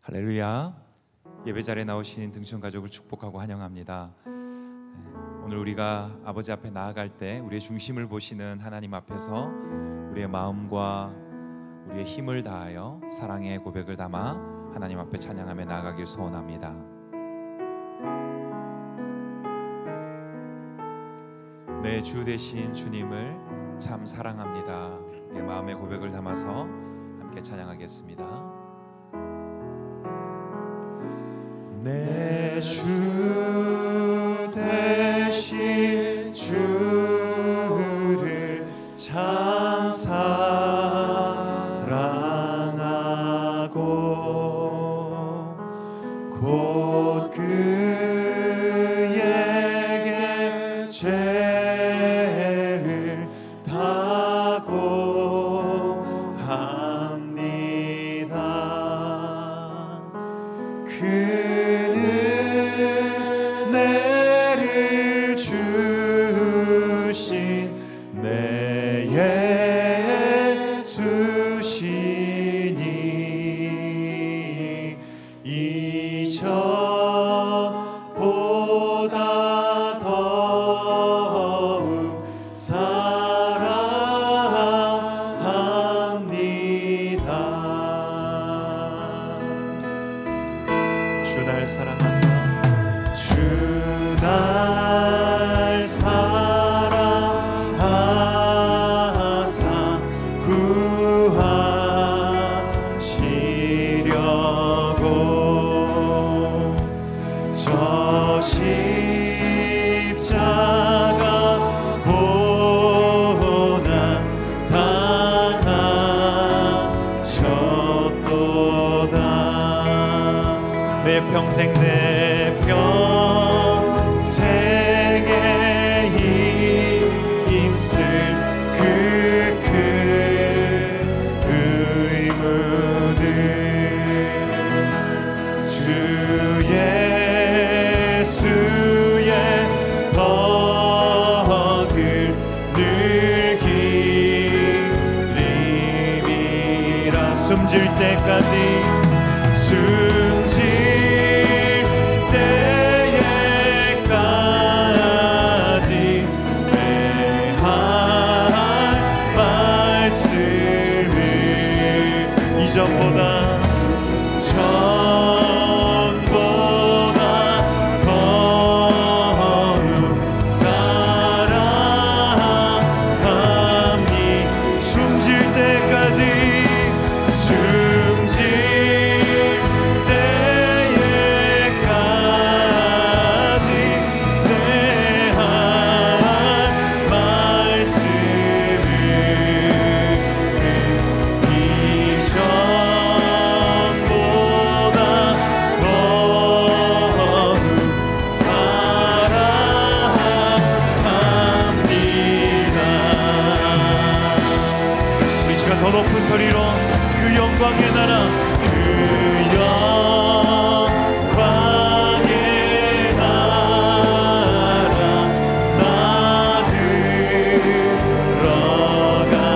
할렐루야. 예배 자리에 나오신 등촌 가족을 축복하고 환영합니다. 오늘 우리가 아버지 앞에 나아갈 때 우리의 중심을 보시는 하나님 앞에서 우리의 마음과 우리의 힘을 다하여 사랑의 고백을 담아 하나님 앞에 찬양하며 나아가길 소원합니다. 내 주 되신 주님을 참 사랑합니다. 우리의 마음의 고백을 담아서 함께 찬양하겠습니다. 내 주 되신 주를 참 사랑하고 곧 그에게 죄를 다고 합니다. 은혜를 주신 내 예수시니 이전보다 더욱 사랑합니다. 주 날 사랑하사 주 날 사랑하사 구하시려고 저 십자가 고난 당하셨도다. 내 평생에 힘쓸 그 큰 의무들 주 예수의 덕을 늘 기림이라. 숨질 때까지 숨질 때에까지 내 할 말씀을 이전보다 더욱 사랑합니. 숨질 때까지 숨질 때에까지 내 할 말씀을 이전보다 더욱 사랑합니다. 우리 지금 더 높은 소리로 그 영광의 나라, 그 영광의 나라 나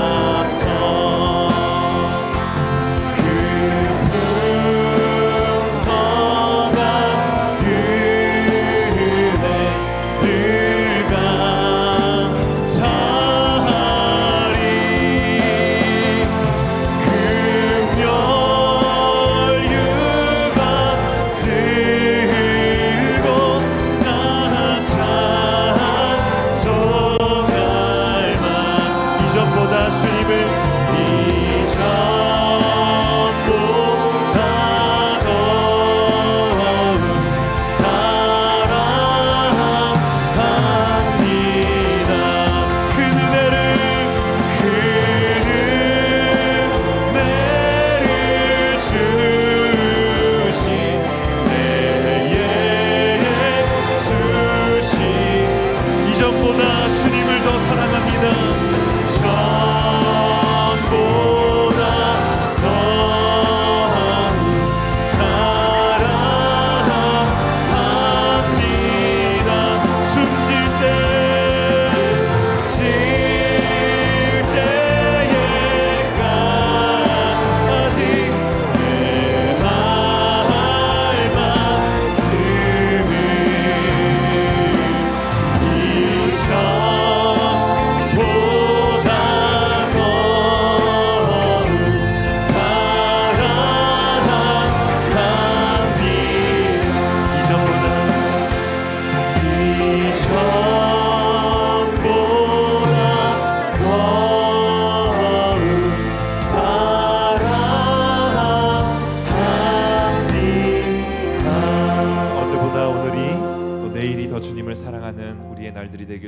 들어가서 그 풍성한 은혜 늘 감사하리. 금열 육아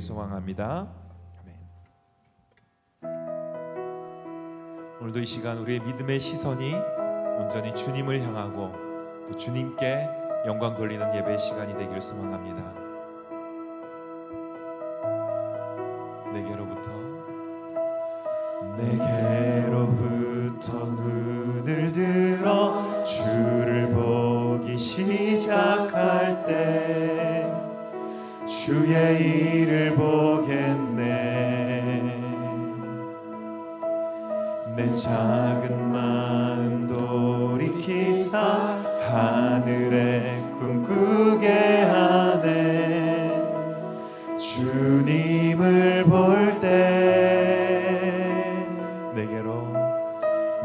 소망합니다. 아멘. 오늘도 이 시간 우리의 믿음의 시선이 온전히 주님을 향하고 또 주님께 영광 돌리는 예배의 시간이 되기를 소망합니다. 내게로부터 눈을 들어 주를 보기 시작할 때 주의 일을 보겠네. 내 작은 마음 돌이키사 하늘에 꿈꾸게 하네. 주님을 볼 때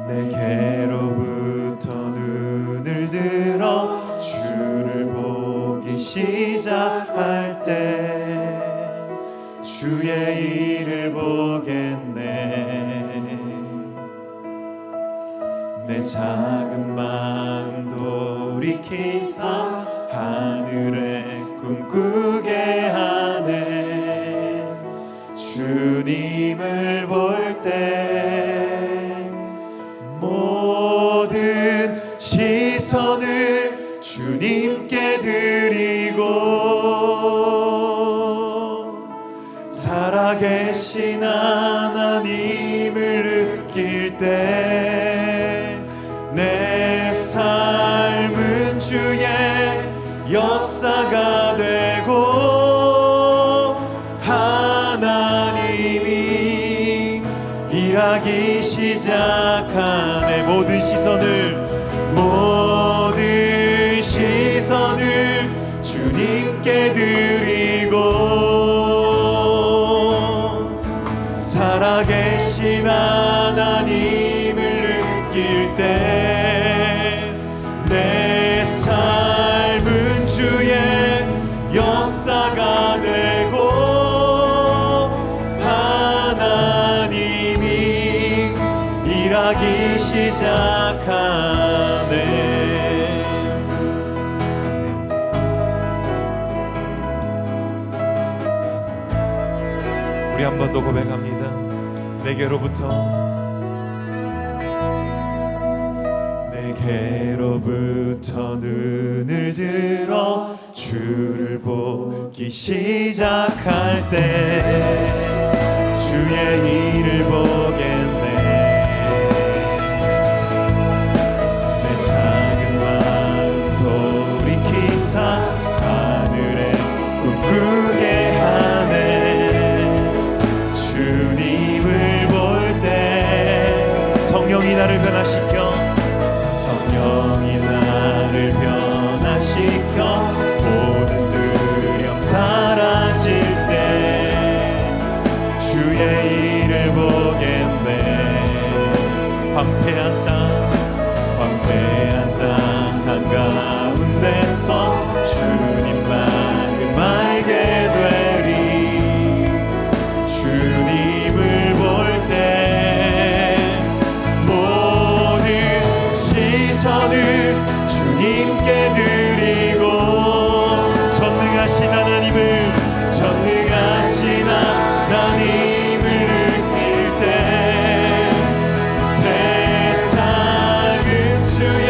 내게로부터 눈을 들어 주를 보기 시작할 때 주의 일을 보겠네. 내 작은 마음 돌이키사 하늘에 꿈꾸게 하네. 주님을 볼 때 모든 시선을 주님께 드리고 살아계신 하나님을 느낄 때 내 삶은 주의 역사가 되고 하나님이 일하기 시작하네. 모든 시선을 주님께 드리고 살아계신 하나님을 느낄 때 내 삶은 주의 역사가 되고 하나님이 일하기 시작하네. 우리 한 번 더 고백합니다. 내게로부터 눈을 들어 주를 보기 시작할 때 주의 일을 보겠네. 내 작은 마음 돌이키사 하늘에 꿈꾸게 하네. 주님을 볼 때 성령이 나를 변화시켜 모든 두려움 사라질 때 주의 일을 보겠네. 황폐한 땅 한가운데서 주님만을 알게 되리. 주님을 볼 때 모든 시선을 주님께 드리고 전능하신 하나님을 느낄 때 세상은 주의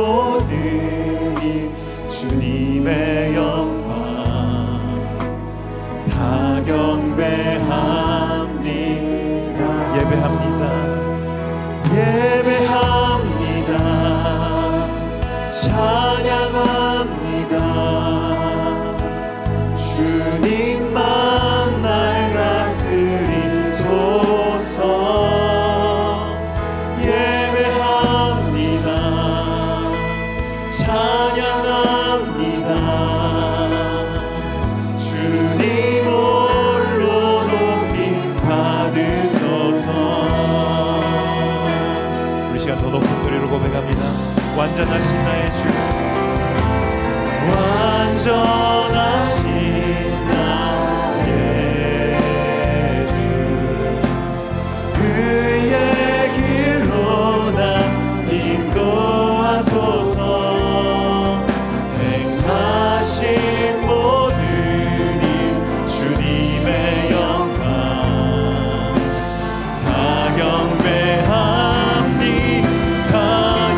모든 일 주님의 영광 다 경배합니다. 예배합니다. 예배합니다. 찬양합니다. 주님만 날 다스리소서. 예배합니다. 찬양합니다. 주님 홀로 높이 받으소서. 우리 시간 더 높은 소리로 고백합니다. 완전하신 나의 주, 완전하신 나의 주, 그의 길로 난 인도하소서. 행하신 모든 일 주님의 영광 다 경배합니다.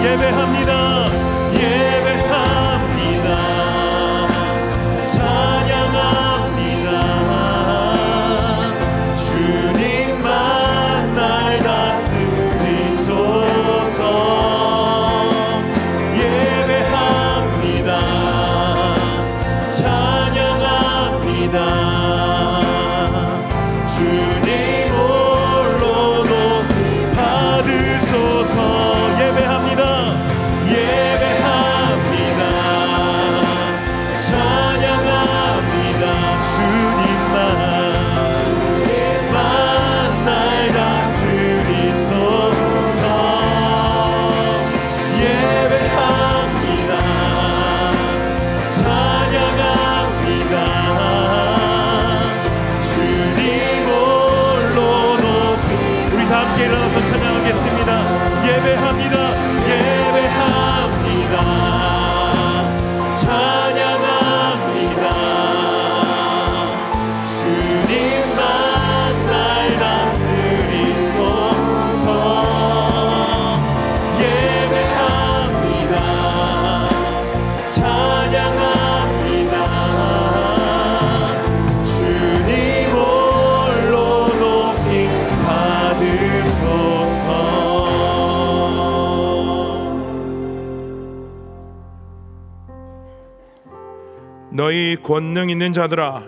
예배합니다. 예배합니다. 찬양합니다. 주님만 날 다스리소서. 예배합니다. 찬양합니다. 주님 홀로 높이 받으소서. 예배합니다. 예배합니다. 찬양합니다. 주님만 날 다스리소서. 예배합니다. 찬양합니다. 주님 홀로 높이. 우리 다 함께 일어나서 찬양하겠습니다. 예배합니다. 예배합니다. 찬양합니다. 주님만 날 다스리소서. 예배합니다. 찬양합니다. 주님 홀로 높이 받으소서. 너희 권능 있는 자들아,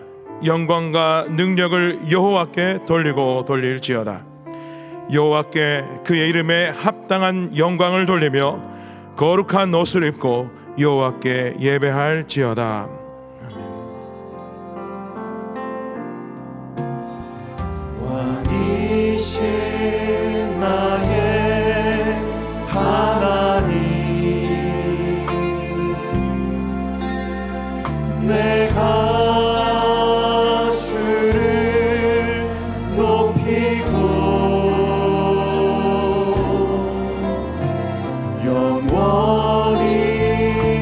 영광과 능력을 여호와께 돌리고 돌릴지어다. 여호와께 그의 이름에 합당한 영광을 돌리며 거룩한 옷을 입고 여호와께 예배할지어다. 왕이신 나의 하나님, 내가 주를 높이고 영원히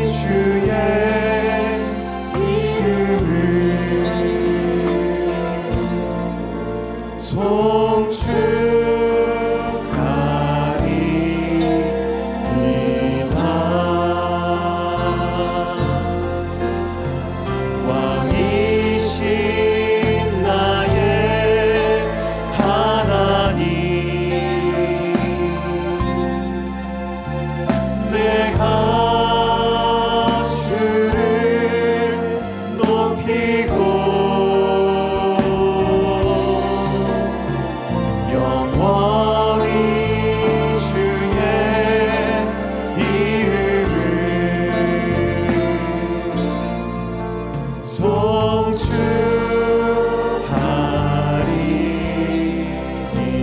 주의 이름을 송축하리이다. 왕이신 나의 하나님, 내가 주를 높이고 영원히 주의 이름을 송축하리이다.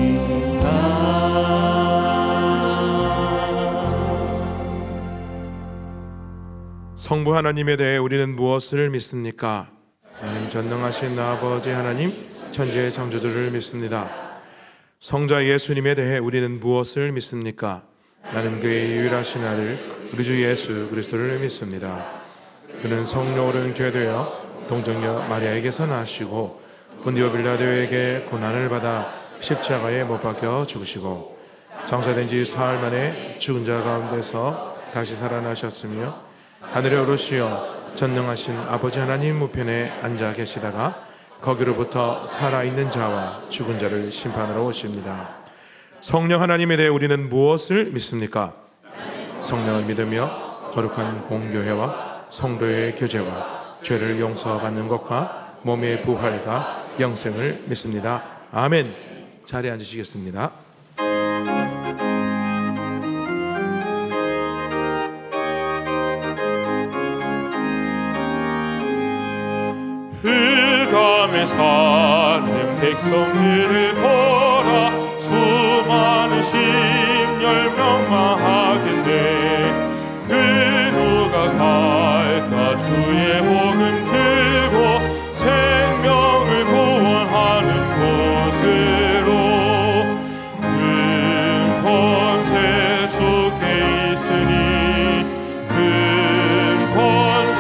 성부 하나님에 대해 우리는 무엇을 믿습니까? 나는 전능하신 아버지 하나님, 천지의 창조주를 믿습니다. 성자 예수님에 대해 우리는 무엇을 믿습니까? 나는 그의 유일하신 아들 우리 주 예수 그리스도를 믿습니다. 그는 성령으로 잉태되어 동정녀 마리아에게서 나시고 본디오 빌라도에게 고난을 받아 십자가에 못 박혀 죽으시고 장사된 지 사흘 만에 죽은 자 가운데서 다시 살아나셨으며 하늘에 오르시어 전능하신 아버지 하나님 우편에 앉아 계시다가 거기로부터 살아있는 자와 죽은 자를 심판하러 오십니다. 성령 하나님에 대해 우리는 무엇을 믿습니까? 성령을 믿으며 거룩한 공교회와 성도의 교제와 죄를 용서받는 것과 몸의 부활과 영생을 믿습니다. 아멘. 자리에 앉으시겠습니다. 흑암에 사는 백성들을 보라. 수많은 심열명 망하겠네. 그 누가 갈까? 주의 복음 들고 생명을 구원하는 곳으로. 큰 권세 주께 있으니, 큰 권세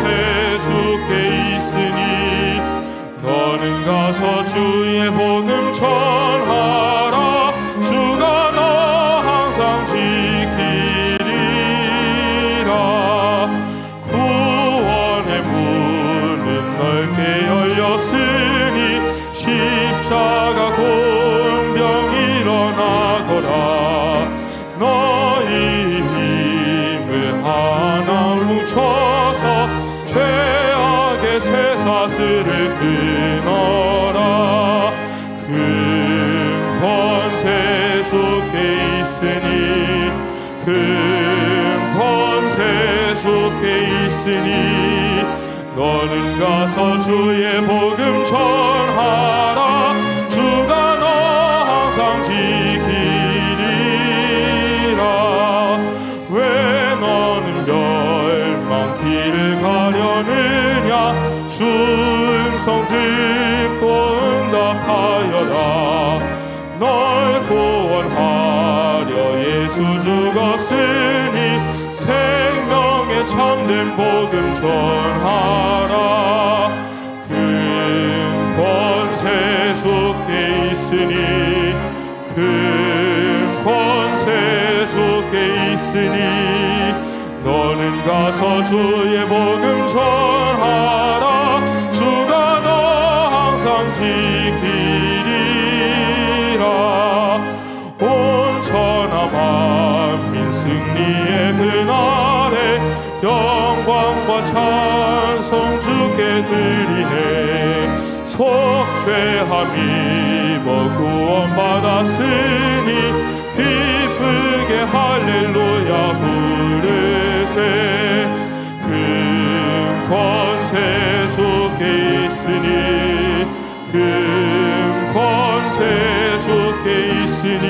주께 있으니, 너는 가서 주의 복음 전하라. 주가 너 항상 지키리라. 구원의 문은 넓게 열렸으니 십자가 공병 일어나거라. 너희 힘을 하나 뭉쳐서 죄악의 쇠사슬을 끊어라. 큰 권세 주께 있으니, 큰 권세 주께 있으니, 너는 가서 주의 복음 전하라. 주가 너 항상 지키리라. 왜 너는 멸망길을 가려느냐? 주 음성 듣고 응답하여라. 널 구원하려 예수 죽었으니 생명의 참된 복음 전하라. 큰 권세 주께 있으니, 큰 권세 주께 있으니, 너는 가서 주의 복음 전하라. 주가 너 항상 지키리라. 온 천하 만민 승리의 그날에 영광과 찬송 주께 드리네. 속죄함 입어 구원받았으니 기쁘게 할렐루야 부르세. 큰 권세 주께 있으니, 큰 권세 주께 있으니,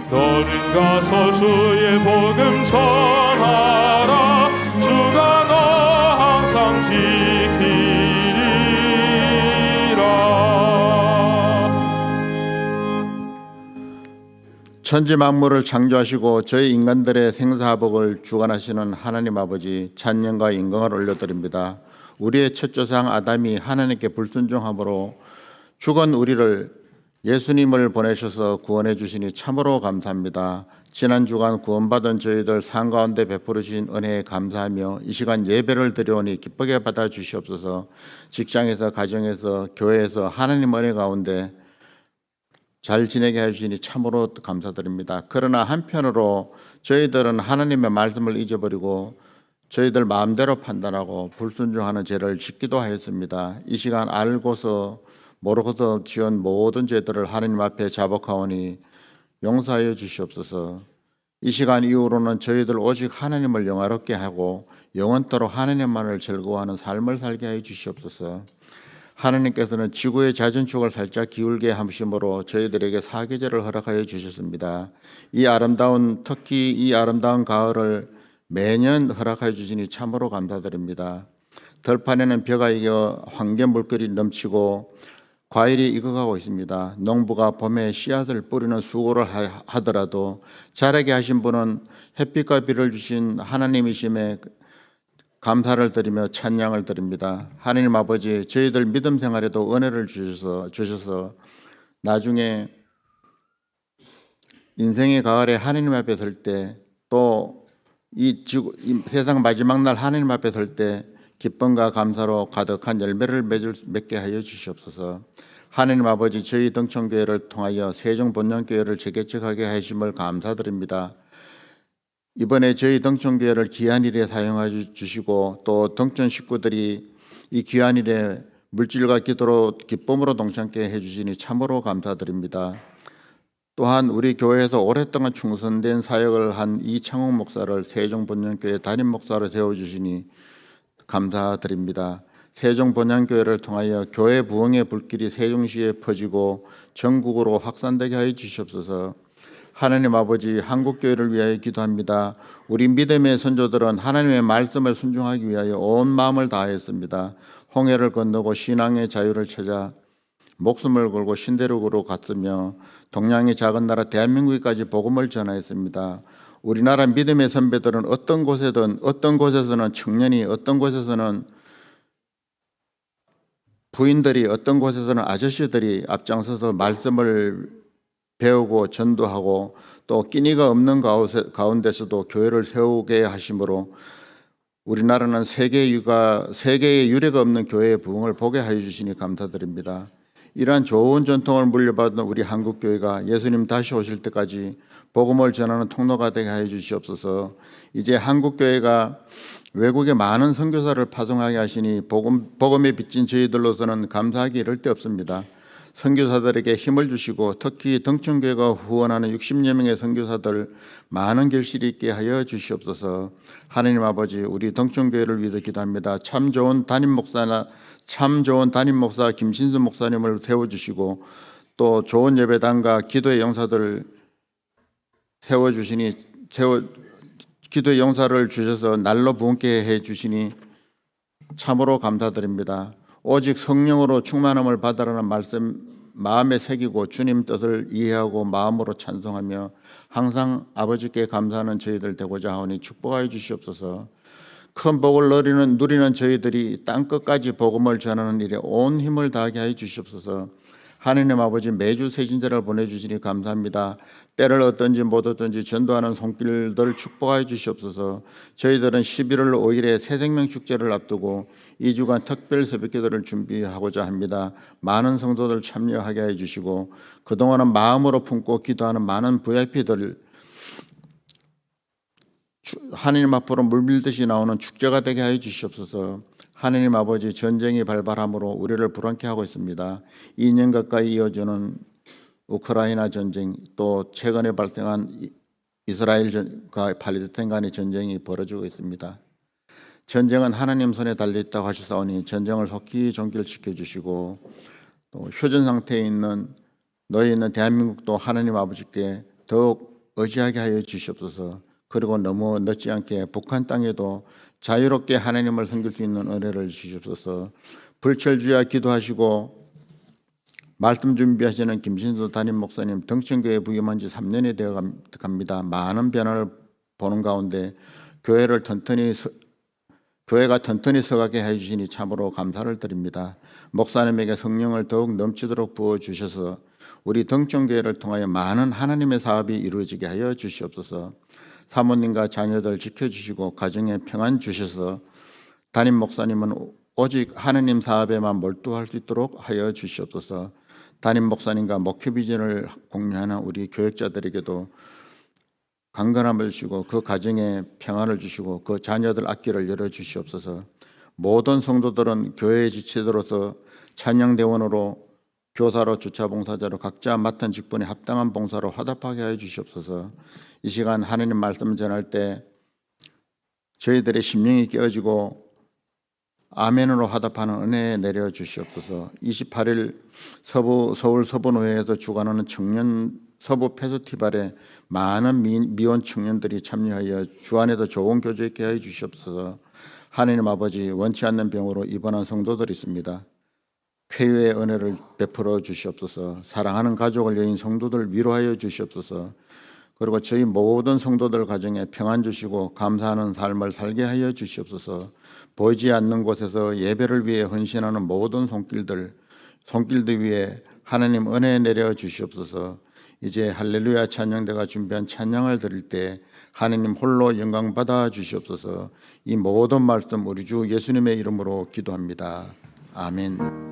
너는 가서 주의 복음 전하라. 주가 너 항상 지키리라. 천지 만물을 창조하시고 저희 인간들의 생사복을 주관하시는 하나님 아버지, 찬양과 인강을 올려드립니다. 우리의 첫 조상 아담이 하나님께 불순종함으로 죽은 우리를 예수님을 보내셔서 구원해 주시니 참으로 감사합니다. 지난 주간 구원받은 저희들 삶 가운데 베풀으신 은혜에 감사하며 이 시간 예배를 드려오니 기쁘게 받아주시옵소서. 직장에서, 가정에서, 교회에서 하나님 은혜 가운데 잘 지내게 해주시니 참으로 감사드립니다. 그러나 한편으로 저희들은 하나님의 말씀을 잊어버리고 저희들 마음대로 판단하고 불순종하는 죄를 짓기도 하였습니다. 이 시간 알고서 모르고서 지은 모든 죄들을 하나님 앞에 자복하오니 용서하여 주시옵소서. 이 시간 이후로는 저희들 오직 하나님을 영화롭게 하고 영원토록 하나님만을 즐거워하는 삶을 살게 하여 주시옵소서. 하나님께서는 지구의 자전축을 살짝 기울게 하심으로 저희들에게 사계절을 허락하여 주셨습니다. 특히 이 아름다운 가을을 매년 허락하여 주시니 참으로 감사드립니다. 들판에는 벼가 익어 황금 물결이 넘치고 과일이 익어가고 있습니다. 농부가 봄에 씨앗을 뿌리는 수고를 하더라도 자라게 하신 분은 햇빛과 비를 주신 하나님이심에 감사를 드리며 찬양을 드립니다. 하나님 아버지, 저희들 믿음 생활에도 은혜를 주셔서 나중에 인생의 가을에 하나님 앞에 설 때 또 이 세상 마지막 날 하나님 앞에 설 때 기쁨과 감사로 가득한 열매를 맺게 하여 주시옵소서. 하나님 아버지, 저희 등촌교회를 통하여 세종본령교회를 재개척하게 하심을 감사드립니다. 이번에 저희 등촌교회를 귀한 일에 사용해 주시고 또 등촌 식구들이 이 귀한 일에 물질과 기도로 기쁨으로 동참케 해주시니 참으로 감사드립니다. 또한 우리 교회에서 오랫동안 충성된 사역을 한 이창욱 목사를 세종본령교회 담임 목사로 세워주시니 감사드립니다. 세종본향교회를 통하여 교회 부흥의 불길이 세종시에 퍼지고 전국으로 확산되게 하여 주시옵소서. 하나님 아버지, 한국교회를 위하여 기도합니다. 우리 믿음의 선조들은 하나님의 말씀을 순종하기 위하여 온 마음을 다하였습니다. 홍해를 건너고 신앙의 자유를 찾아 목숨을 걸고 신대륙으로 갔으며 동양의 작은 나라 대한민국까지 복음을 전하였습니다. 우리나라 믿음의 선배들은 어떤 곳에서는 청년이, 어떤 곳에서는 부인들이, 어떤 곳에서는 아저씨들이 앞장서서 말씀을 배우고 전도하고 또 끼니가 없는 가운데서도 교회를 세우게 하심으로 우리나라는 세계의 유례가 없는 교회의 부흥을 보게 하여 주시니 감사드립니다. 이러한 좋은 전통을 물려받은 우리 한국교회가 예수님 다시 오실 때까지 복음을 전하는 통로가 되게 하여 주시옵소서. 이제 한국교회가 외국에 많은 선교사를 파송하게 하시니 복음에 빚진 저희들로서는 감사하기 이를 데 없습니다. 선교사들에게 힘을 주시고 특히 등촌교회가 후원하는 60여 명의 선교사들 많은 결실이 있게 하여 주시옵소서. 하나님 아버지, 우리 등촌교회를 위해서 기도합니다. 참 좋은 담임 목사 김신수 목사님을 세워주시고 또 좋은 예배당과 기도의 용사들을 기도의 용사를 주셔서 날로 부흥케 해 주시니 참으로 감사드립니다. 오직 성령으로 충만함을 받으라는 말씀 마음에 새기고 주님 뜻을 이해하고 마음으로 찬송하며 항상 아버지께 감사하는 저희들 되고자 하오니 축복하여 주시옵소서. 큰 복을 누리는 저희들이 땅끝까지 복음을 전하는 일에 온 힘을 다하게 하여 주시옵소서. 하나님 아버지, 매주 새신자를 보내주시니 감사합니다. 때를 얻든지 못 얻든지 전도하는 손길들 축복하여 주시옵소서. 저희들은 11월 5일에 새생명 축제를 앞두고 2주간 특별 새벽기도를 준비하고자 합니다. 많은 성도들 참여하게 해 주시고 그동안은 마음으로 품고 기도하는 많은 VIP들 하나님 앞으로 물밀듯이 나오는 축제가 되게 하여 주시옵소서. 하나님 아버지, 전쟁이 발발함으로 우리를 불안케 하고 있습니다. 2년 가까이 이어지는 우크라이나 전쟁, 또 최근에 발생한 이스라엘과 팔레스타인 간의 전쟁이 벌어지고 있습니다. 전쟁은 하나님 손에 달려있다고 하시사오니 전쟁을 속히 종결시켜 주시고 또 휴전 상태에 있는 대한민국도 하나님 아버지께 더욱 의지하게 하여 주시옵소서. 그리고 너무 늦지 않게 북한 땅에도 자유롭게 하나님을 섬길 수 있는 은혜를 주시옵소서. 불철주야 기도하시고 말씀 준비하시는 김신수 담임 목사님 등촌교회 부임한 지 3년이 되어 갑니다. 많은 변화를 보는 가운데 교회가 튼튼히 서가게 해주시니 참으로 감사를 드립니다. 목사님에게 성령을 더욱 넘치도록 부어주셔서 우리 등촌교회를 통하여 많은 하나님의 사업이 이루어지게 하여 주시옵소서. 사모님과 자녀들 지켜주시고 가정에 평안 주셔서 담임 목사님은 오직 하나님 사업에만 몰두할 수 있도록 하여 주시옵소서. 담임 목사님과 목회 비전을 공유하는 우리 교역자들에게도 강건함을 주시고 그 가정에 평안을 주시고 그 자녀들 앞길을 열어 주시옵소서. 모든 성도들은 교회의 지체들로서 찬양대원으로 교사로 주차봉사자로 각자 맡은 직분에 합당한 봉사로 화답하게 하여 주시옵소서. 이 시간 하나님 말씀 전할 때 저희들의 심령이 깨어지고 아멘으로 화답하는 은혜 내려 주시옵소서. 28일 서울 서부노회에서 주관하는 청년 서부 페스티벌에 많은 미혼 청년들이 참여하여 주 안에도 좋은 교제 있게 하여 주시옵소서. 하나님 아버지, 원치 않는 병으로 입원한 성도들이 있습니다. 쾌유의 은혜를 베풀어 주시옵소서. 사랑하는 가족을 여인 성도들 위로하여 주시옵소서. 그리고 저희 모든 성도들 가정에 평안 주시고 감사하는 삶을 살게 하여 주시옵소서. 보이지 않는 곳에서 예배를 위해 헌신하는 모든 손길들 위에 하나님 은혜 내려 주시옵소서. 이제 할렐루야 찬양대가 준비한 찬양을 드릴 때 하느님 홀로 영광 받아 주시옵소서. 이 모든 말씀 우리 주 예수님의 이름으로 기도합니다. 아멘.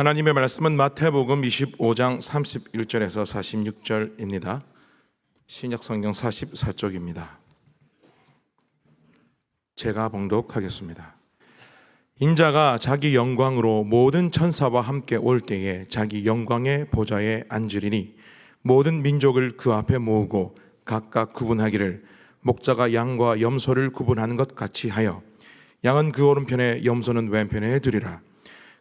하나님의 말씀은 마태복음 25장 31절에서 46절입니다. 신약성경 44쪽입니다. 제가 봉독하겠습니다. 인자가 자기 영광으로 모든 천사와 함께 올 때에 자기 영광의 보좌에 앉으리니 모든 민족을 그 앞에 모으고 각각 구분하기를 목자가 양과 염소를 구분하는 것 같이 하여 양은 그 오른편에 염소는 왼편에 두리라.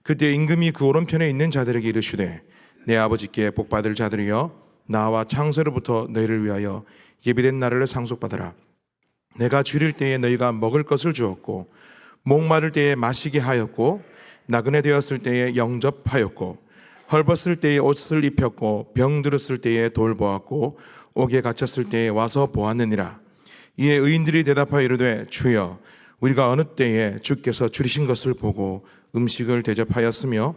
그때 임금이 그 오른편에 있는 자들에게 이르시되 내 아버지께 복받을 자들이여 나와 창세로부터 너희를 위하여 예비된 나라를 상속받으라. 내가 줄일 때에 너희가 먹을 것을 주었고 목마를 때에 마시게 하였고 나그네 되었을 때에 영접하였고 헐벗을 때에 옷을 입혔고 병들었을 때에 돌보았고 옥에 갇혔을 때에 와서 보았느니라. 이에 의인들이 대답하여 이르되 주여 우리가 어느 때에 주께서 줄이신 것을 보고 음식을 대접하였으며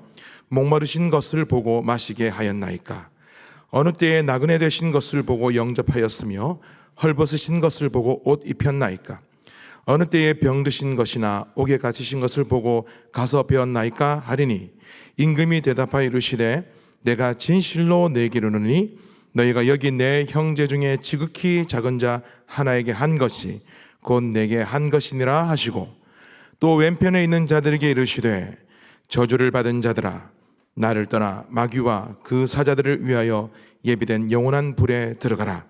목마르신 것을 보고 마시게 하였나이까? 어느 때에 나그네 되신 것을 보고 영접하였으며 헐벗으신 것을 보고 옷 입혔나이까? 어느 때에 병드신 것이나 옥에 갇히신 것을 보고 가서 배웠나이까? 하리니 임금이 대답하여 이르시되 내가 진실로 내게 이르노니 너희가 여기 내 형제 중에 지극히 작은 자 하나에게 한 것이 곧 내게 한 것이니라 하시고 또 왼편에 있는 자들에게 이르시되 저주를 받은 자들아 나를 떠나 마귀와 그 사자들을 위하여 예비된 영원한 불에 들어가라.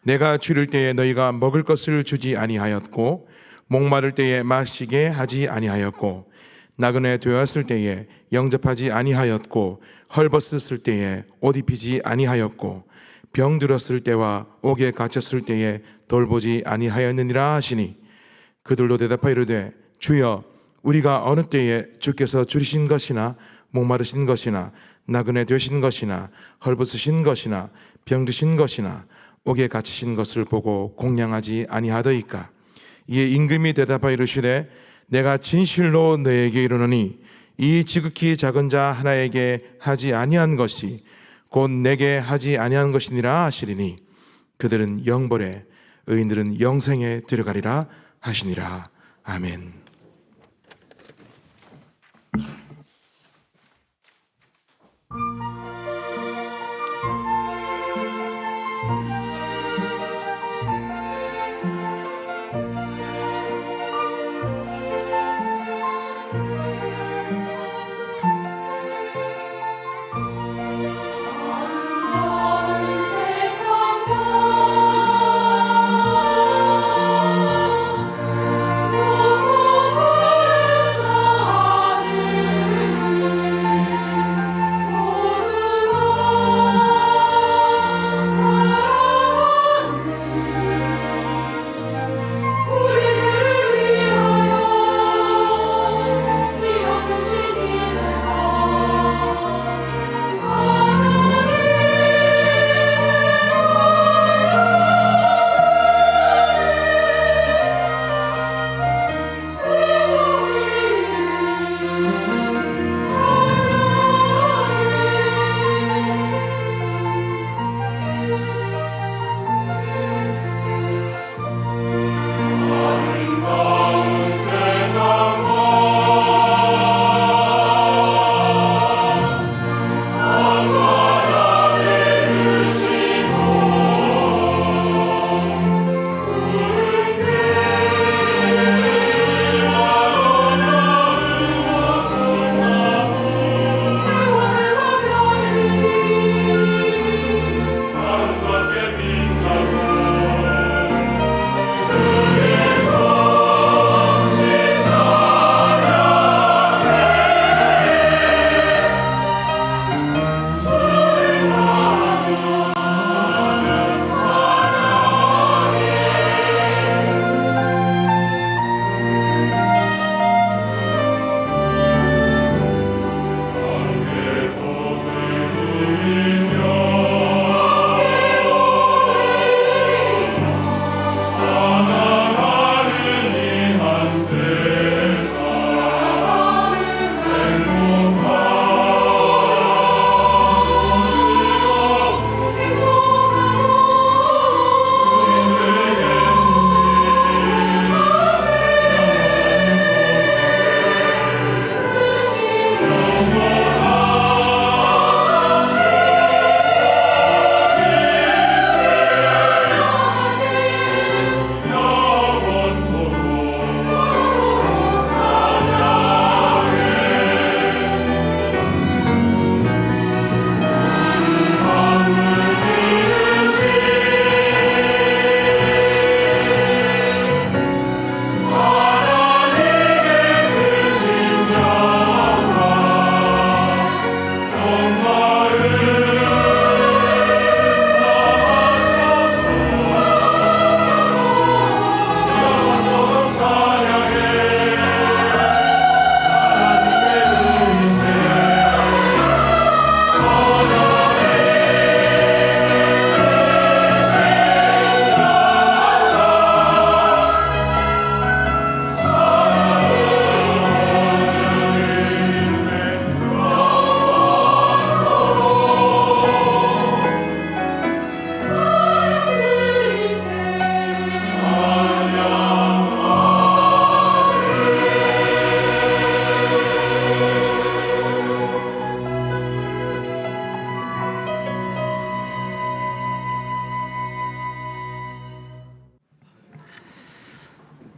내가 줄일 때에 너희가 먹을 것을 주지 아니하였고 목마를 때에 마시게 하지 아니하였고 나그네 되었을 때에 영접하지 아니하였고 헐벗었을 때에 옷 입히지 아니하였고 병들었을 때와 옥에 갇혔을 때에 돌보지 아니하였느니라 하시니 그들도 대답하여 이르되 주여 우리가 어느 때에 주께서 줄이신 것이나 목마르신 것이나 나그네 되신 것이나 헐벗으신 것이나 병드신 것이나 옥에 갇히신 것을 보고 공양하지 아니하더이까? 이에 임금이 대답하여 이르시되 내가 진실로 너에게 이르노니 이 지극히 작은 자 하나에게 하지 아니한 것이 곧 내게 하지 아니한 것이니라 하시리니 그들은 영벌에 의인들은 영생에 들어가리라 하시니라. 아멘. 세상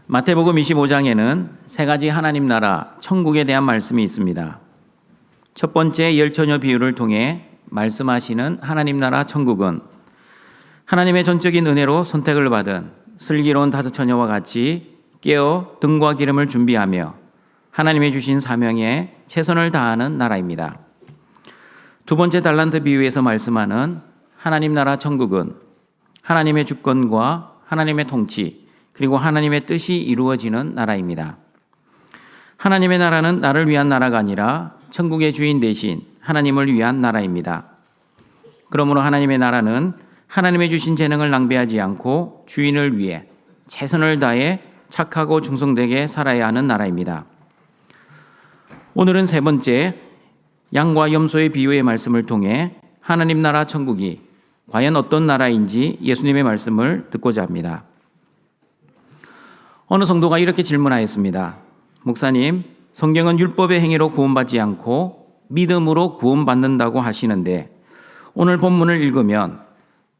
마태복음 25장에는 세 가지 하나님 나라, 천국에 대한 말씀이 있습니다. 첫 번째 열처녀 비유를 통해 말씀하시는 하나님 나라 천국은 하나님의 전적인 은혜로 선택을 받은 슬기로운 다섯 처녀와 같이 깨어 등과 기름을 준비하며 하나님의 주신 사명에 최선을 다하는 나라입니다. 두 번째 달란트 비유에서 말씀하는 하나님 나라 천국은 하나님의 주권과 하나님의 통치 그리고 하나님의 뜻이 이루어지는 나라입니다. 하나님의 나라는 나를 위한 나라가 아니라 천국의 주인 대신 하나님을 위한 나라입니다. 그러므로 하나님의 나라는 하나님의 주신 재능을 낭비하지 않고 주인을 위해 최선을 다해 착하고 충성되게 살아야 하는 나라입니다. 오늘은 세 번째 양과 염소의 비유의 말씀을 통해 하나님 나라 천국이 과연 어떤 나라인지 예수님의 말씀을 듣고자 합니다. 어느 성도가 이렇게 질문하였습니다. 목사님, 성경은 율법의 행위로 구원받지 않고 믿음으로 구원받는다고 하시는데 오늘 본문을 읽으면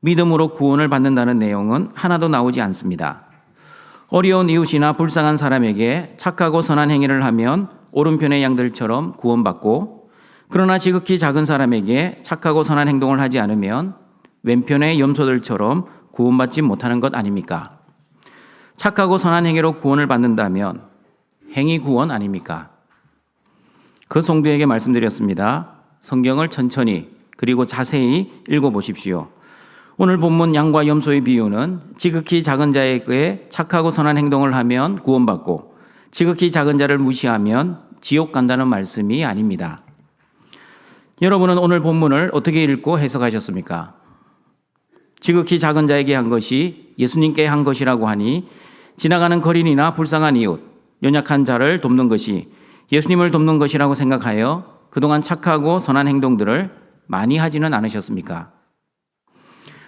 믿음으로 구원을 받는다는 내용은 하나도 나오지 않습니다. 어려운 이웃이나 불쌍한 사람에게 착하고 선한 행위를 하면 오른편의 양들처럼 구원받고 그러나 지극히 작은 사람에게 착하고 선한 행동을 하지 않으면 왼편의 염소들처럼 구원받지 못하는 것 아닙니까? 착하고 선한 행위로 구원을 받는다면 행위 구원 아닙니까? 그 성도에게 말씀드렸습니다. 성경을 천천히 그리고 자세히 읽어보십시오. 오늘 본문 양과 염소의 비유는 지극히 작은 자에게 착하고 선한 행동을 하면 구원받고 지극히 작은 자를 무시하면 지옥 간다는 말씀이 아닙니다. 여러분은 오늘 본문을 어떻게 읽고 해석하셨습니까? 지극히 작은 자에게 한 것이 예수님께 한 것이라고 하니 지나가는 거린이나 불쌍한 이웃, 연약한 자를 돕는 것이 예수님을 돕는 것이라고 생각하여 그동안 착하고 선한 행동들을 많이 하지는 않으셨습니까?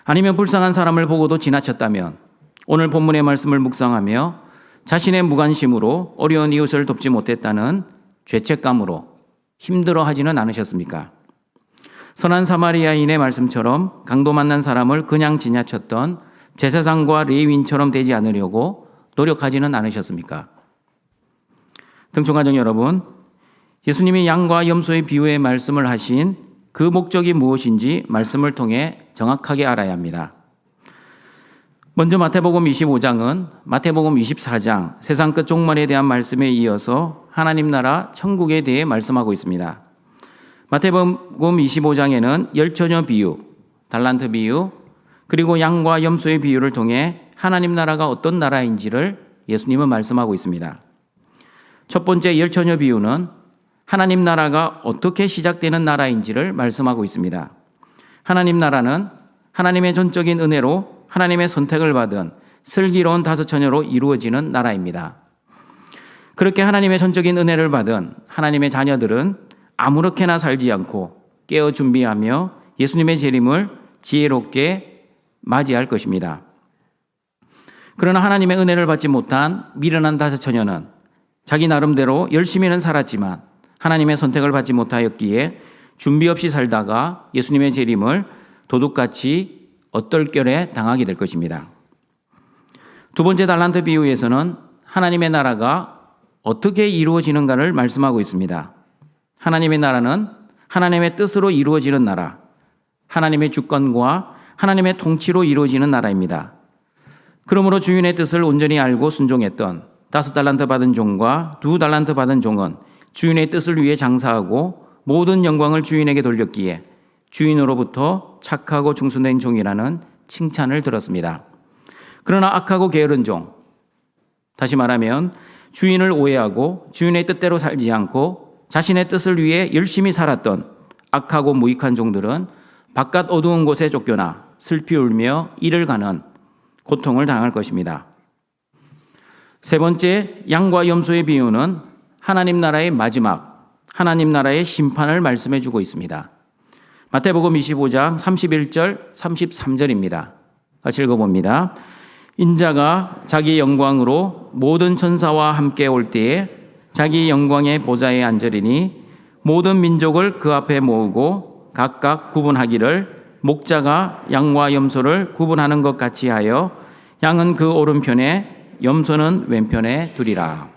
아니면 불쌍한 사람을 보고도 지나쳤다면 오늘 본문의 말씀을 묵상하며 자신의 무관심으로 어려운 이웃을 돕지 못했다는 죄책감으로 힘들어하지는 않으셨습니까? 선한 사마리아인의 말씀처럼 강도 만난 사람을 그냥 지나쳤던 제사장과 레위인처럼 되지 않으려고 노력하지는 않으셨습니까? 등촌가족 여러분, 예수님이 양과 염소의 비유의 말씀을 하신 그 목적이 무엇인지 말씀을 통해 정확하게 알아야 합니다. 먼저 마태복음 25장은 마태복음 24장 세상 끝 종말에 대한 말씀에 이어서 하나님 나라 천국에 대해 말씀하고 있습니다. 마태복음 25장에는 열처녀 비유, 달란트 비유, 그리고 양과 염소의 비유를 통해 하나님 나라가 어떤 나라인지를 예수님은 말씀하고 있습니다. 첫 번째 열처녀 비유는 하나님 나라가 어떻게 시작되는 나라인지를 말씀하고 있습니다. 하나님 나라는 하나님의 전적인 은혜로 하나님의 선택을 받은 슬기로운 다섯 처녀로 이루어지는 나라입니다. 그렇게 하나님의 전적인 은혜를 받은 하나님의 자녀들은 아무렇게나 살지 않고 깨어 준비하며 예수님의 재림을 지혜롭게 맞이할 것입니다. 그러나 하나님의 은혜를 받지 못한 미련한 다섯 처녀는 자기 나름대로 열심히는 살았지만 하나님의 선택을 받지 못하였기에 준비 없이 살다가 예수님의 재림을 도둑같이 얼떨결에 당하게 될 것입니다. 두 번째 달란트 비유에서는 하나님의 나라가 어떻게 이루어지는가를 말씀하고 있습니다. 하나님의 나라는 하나님의 뜻으로 이루어지는 나라, 하나님의 주권과 하나님의 통치로 이루어지는 나라입니다. 그러므로 주인의 뜻을 온전히 알고 순종했던 5달란트 받은 종과 2달란트 받은 종은 주인의 뜻을 위해 장사하고 모든 영광을 주인에게 돌렸기에 주인으로부터 착하고 충성된 종이라는 칭찬을 들었습니다. 그러나 악하고 게으른 종, 다시 말하면 주인을 오해하고 주인의 뜻대로 살지 않고 자신의 뜻을 위해 열심히 살았던 악하고 무익한 종들은 바깥 어두운 곳에 쫓겨나 슬피 울며 이를 가는 고통을 당할 것입니다. 세 번째, 양과 염소의 비유는 하나님 나라의 마지막, 하나님 나라의 심판을 말씀해 주고 있습니다. 마태복음 25장 31절, 33절입니다. 같이 읽어봅니다. 인자가 자기 영광으로 모든 천사와 함께 올 때에 자기 영광의 보좌에 앉으리니 모든 민족을 그 앞에 모으고 각각 구분하기를 목자가 양과 염소를 구분하는 것 같이 하여 양은 그 오른편에 염소는 왼편에 두리라.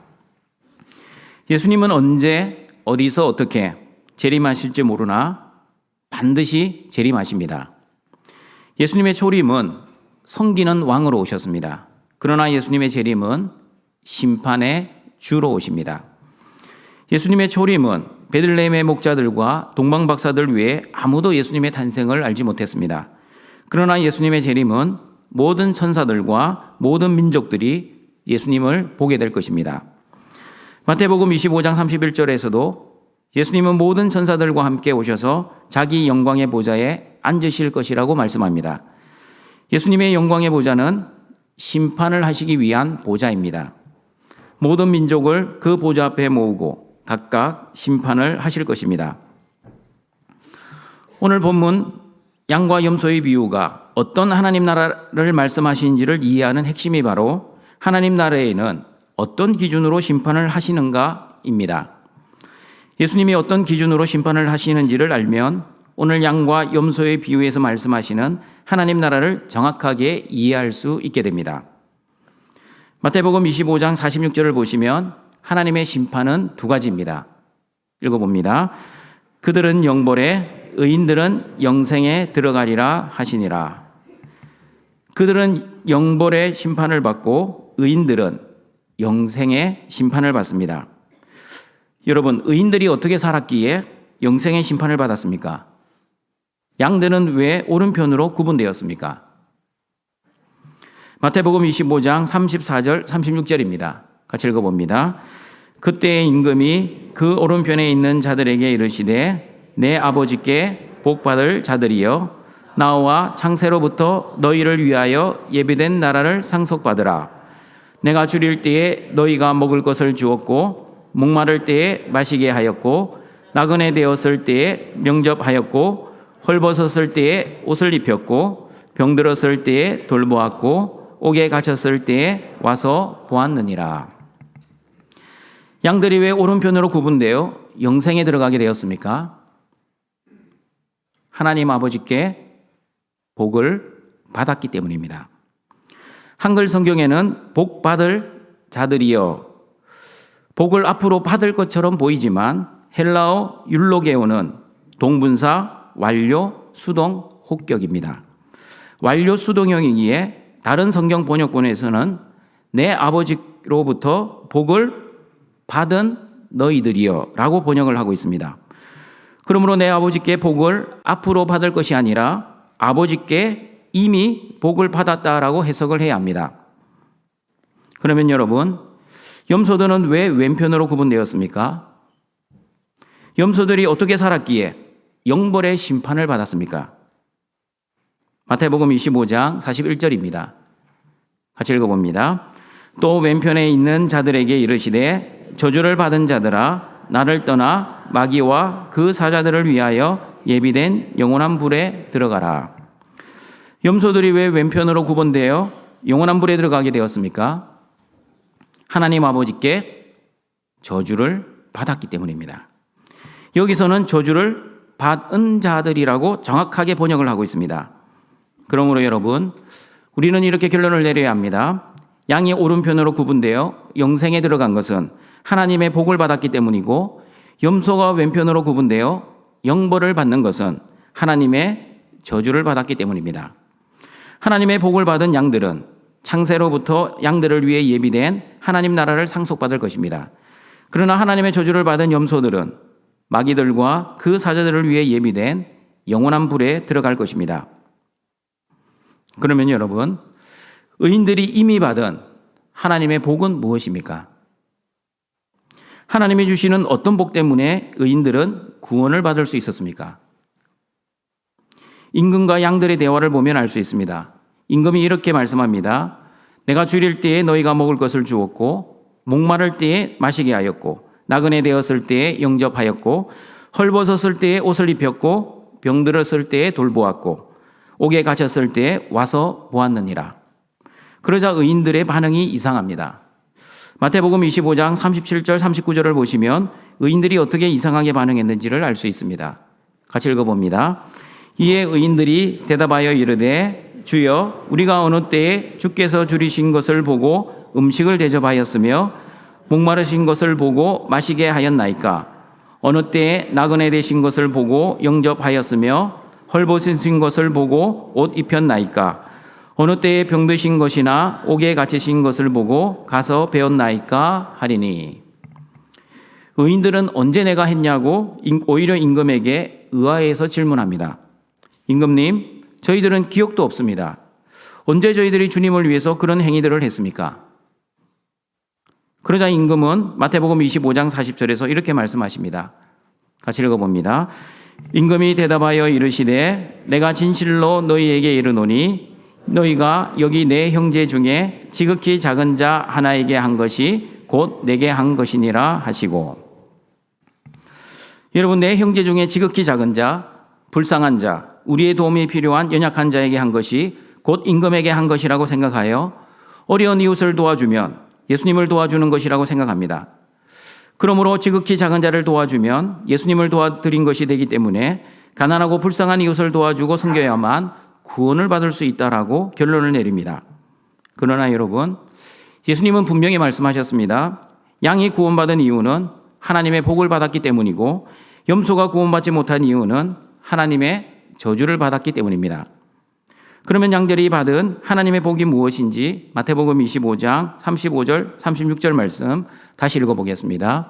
예수님은 언제 어디서 어떻게 재림하실지 모르나 반드시 재림하십니다. 예수님의 초림은 섬기는 왕으로 오셨습니다. 그러나 예수님의 재림은 심판의 주로 오십니다. 예수님의 초림은 베들레헴의 목자들과 동방박사들 외에 아무도 예수님의 탄생을 알지 못했습니다. 그러나 예수님의 재림은 모든 천사들과 모든 민족들이 예수님을 보게 될 것입니다. 마태복음 25장 31절에서도 예수님은 모든 천사들과 함께 오셔서 자기 영광의 보좌에 앉으실 것이라고 말씀합니다. 예수님의 영광의 보좌는 심판을 하시기 위한 보좌입니다. 모든 민족을 그 보좌 앞에 모으고 각각 심판을 하실 것입니다. 오늘 본문 양과 염소의 비유가 어떤 하나님 나라를 말씀하시는지를 이해하는 핵심이 바로 하나님 나라에는 어떤 기준으로 심판을 하시는가입니다. 예수님이 어떤 기준으로 심판을 하시는지를 알면 오늘 양과 염소의 비유에서 말씀하시는 하나님 나라를 정확하게 이해할 수 있게 됩니다. 마태복음 25장 46절을 보시면 하나님의 심판은 두 가지입니다. 읽어봅니다. 그들은 영벌에 의인들은 영생에 들어가리라 하시니라. 그들은 영벌의 심판을 받고 의인들은 영생의 심판을 받습니다. 여러분, 의인들이 어떻게 살았기에 영생의 심판을 받았습니까? 양들은 왜 오른편으로 구분되었습니까? 마태복음 25장 34절 36절입니다. 같이 읽어봅니다. 그때의 임금이 그 오른편에 있는 자들에게 이르시되 내 아버지께 복받을 자들이여 나와 창세로부터 너희를 위하여 예비된 나라를 상속받으라. 내가 줄일 때에 너희가 먹을 것을 주었고 목마를 때에 마시게 하였고 나그네 되었을 때에 명접하였고 헐벗었을 때에 옷을 입혔고 병들었을 때에 돌보았고 옥에 갇혔을 때에 와서 보았느니라. 양들이 왜 오른편으로 구분되어 영생에 들어가게 되었습니까? 하나님 아버지께 복을 받았기 때문입니다. 한글 성경에는 복 받을 자들이여, 복을 앞으로 받을 것처럼 보이지만 헬라어 율로게오는 동분사 완료 수동 혹격입니다. 완료 수동형이기에 다른 성경 번역본에서는 내 아버지로부터 복을 받은 너희들이여 라고 번역을 하고 있습니다. 그러므로 내 아버지께 복을 앞으로 받을 것이 아니라 아버지께 이미 복을 받았다라고 해석을 해야 합니다. 그러면 여러분, 염소들은 왜 왼편으로 구분되었습니까? 염소들이 어떻게 살았기에 영벌의 심판을 받았습니까? 마태복음 25장 41절입니다. 같이 읽어봅니다. 또 왼편에 있는 자들에게 이르시되 저주를 받은 자들아 나를 떠나 마귀와 그 사자들을 위하여 예비된 영원한 불에 들어가라. 염소들이 왜 왼편으로 구분되어 영원한 불에 들어가게 되었습니까? 하나님 아버지께 저주를 받았기 때문입니다. 여기서는 저주를 받은 자들이라고 정확하게 번역을 하고 있습니다. 그러므로 여러분, 우리는 이렇게 결론을 내려야 합니다. 양이 오른편으로 구분되어 영생에 들어간 것은 하나님의 복을 받았기 때문이고, 염소가 왼편으로 구분되어 영벌을 받는 것은 하나님의 저주를 받았기 때문입니다. 하나님의 복을 받은 양들은 창세로부터 양들을 위해 예비된 하나님 나라를 상속받을 것입니다. 그러나 하나님의 저주를 받은 염소들은 마귀들과 그 사자들을 위해 예비된 영원한 불에 들어갈 것입니다. 그러면 여러분, 의인들이 이미 받은 하나님의 복은 무엇입니까? 하나님이 주시는 어떤 복 때문에 의인들은 구원을 받을 수 있었습니까? 임금과 양들의 대화를 보면 알 수 있습니다. 임금이 이렇게 말씀합니다. 내가 줄일 때에 너희가 먹을 것을 주었고 목마를 때에 마시게 하였고 나그네 되었을 때에 영접하였고 헐벗었을 때에 옷을 입혔고 병들었을 때에 돌보았고 옥에 갇혔을 때에 와서 보았느니라. 그러자 의인들의 반응이 이상합니다. 마태복음 25장 37절 39절을 보시면 의인들이 어떻게 이상하게 반응했는지를 알 수 있습니다. 같이 읽어봅니다. 이에 의인들이 대답하여 이르되 주여 우리가 어느 때에 주께서 줄이신 것을 보고 보고 음식을 대접하였으며 목마르신 것을 보고 마시게 하였나이까? 어느 때에 나그네 되신 것을 보고 영접하였으며 헐벗으신 것을 보고 옷 입혔나이까? 어느 때에 병드신 것이나 옥에 갇히신 것을 보고 가서 배웠나이까? 하리니. 의인들은 언제 내가 했냐고 오히려 임금에게 의아해서 질문합니다. 임금님, 저희들은 기억도 없습니다. 언제 저희들이 주님을 위해서 그런 행위들을 했습니까? 그러자 임금은 마태복음 25장 40절에서 이렇게 말씀하십니다. 같이 읽어봅니다. 임금이 대답하여 이르시되 내가 진실로 너희에게 이르노니 너희가 여기 내 형제 중에 지극히 작은 자 하나에게 한 것이 곧 내게 한 것이니라 하시고. 여러분, 내 형제 중에 지극히 작은 자, 불쌍한 자, 우리의 도움이 필요한 연약한 자에게 한 것이 곧 임금에게 한 것이라고 생각하여 어려운 이웃을 도와주면 예수님을 도와주는 것이라고 생각합니다. 그러므로 지극히 작은 자를 도와주면 예수님을 도와드린 것이 되기 때문에 가난하고 불쌍한 이웃을 도와주고 섬겨야만 구원을 받을 수 있다라고 결론을 내립니다. 그러나 여러분, 예수님은 분명히 말씀하셨습니다. 양이 구원받은 이유는 하나님의 복을 받았기 때문이고 염소가 구원받지 못한 이유는 하나님의 저주를 받았기 때문입니다. 그러면 양들이 받은 하나님의 복이 무엇인지 마태복음 25장 35절 36절 말씀 다시 읽어보겠습니다.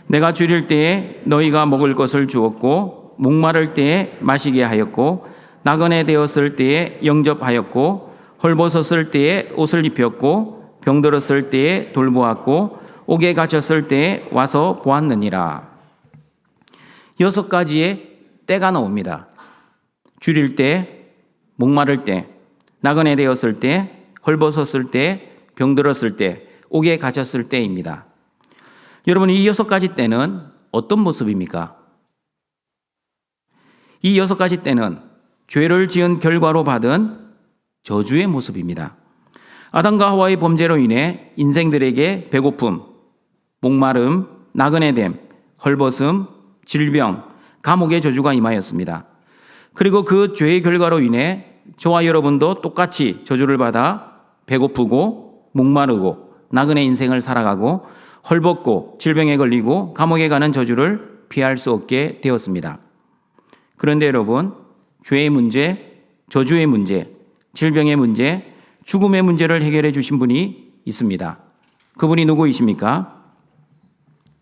내가 줄일 때에 너희가 먹을 것을 주었고 목마를 때에 마시게 하였고 나그네 되었을 때에 영접하였고 헐벗었을 때에 옷을 입혔고 병들었을 때에 돌보았고 옥에 갇혔을 때에 와서 보았느니라. 6가지의 때가 나옵니다. 줄일 때, 목마를 때, 나그네 되었을 때, 헐벗었을 때, 병들었을 때, 옥에 갇혔을 때입니다. 여러분, 이 6가지 때는 어떤 모습입니까? 이 6가지 때는 죄를 지은 결과로 받은 저주의 모습입니다. 아담과 하와의 범죄로 인해 인생들에게 배고픔, 목마름, 나그네됨, 헐벗음, 질병, 감옥의 저주가 임하였습니다. 그리고 그 죄의 결과로 인해 저와 여러분도 똑같이 저주를 받아 배고프고 목마르고 나그네 인생을 살아가고 헐벗고 질병에 걸리고 감옥에 가는 저주를 피할 수 없게 되었습니다. 그런데 여러분, 죄의 문제, 저주의 문제, 질병의 문제, 죽음의 문제를 해결해 주신 분이 있습니다. 그분이 누구이십니까?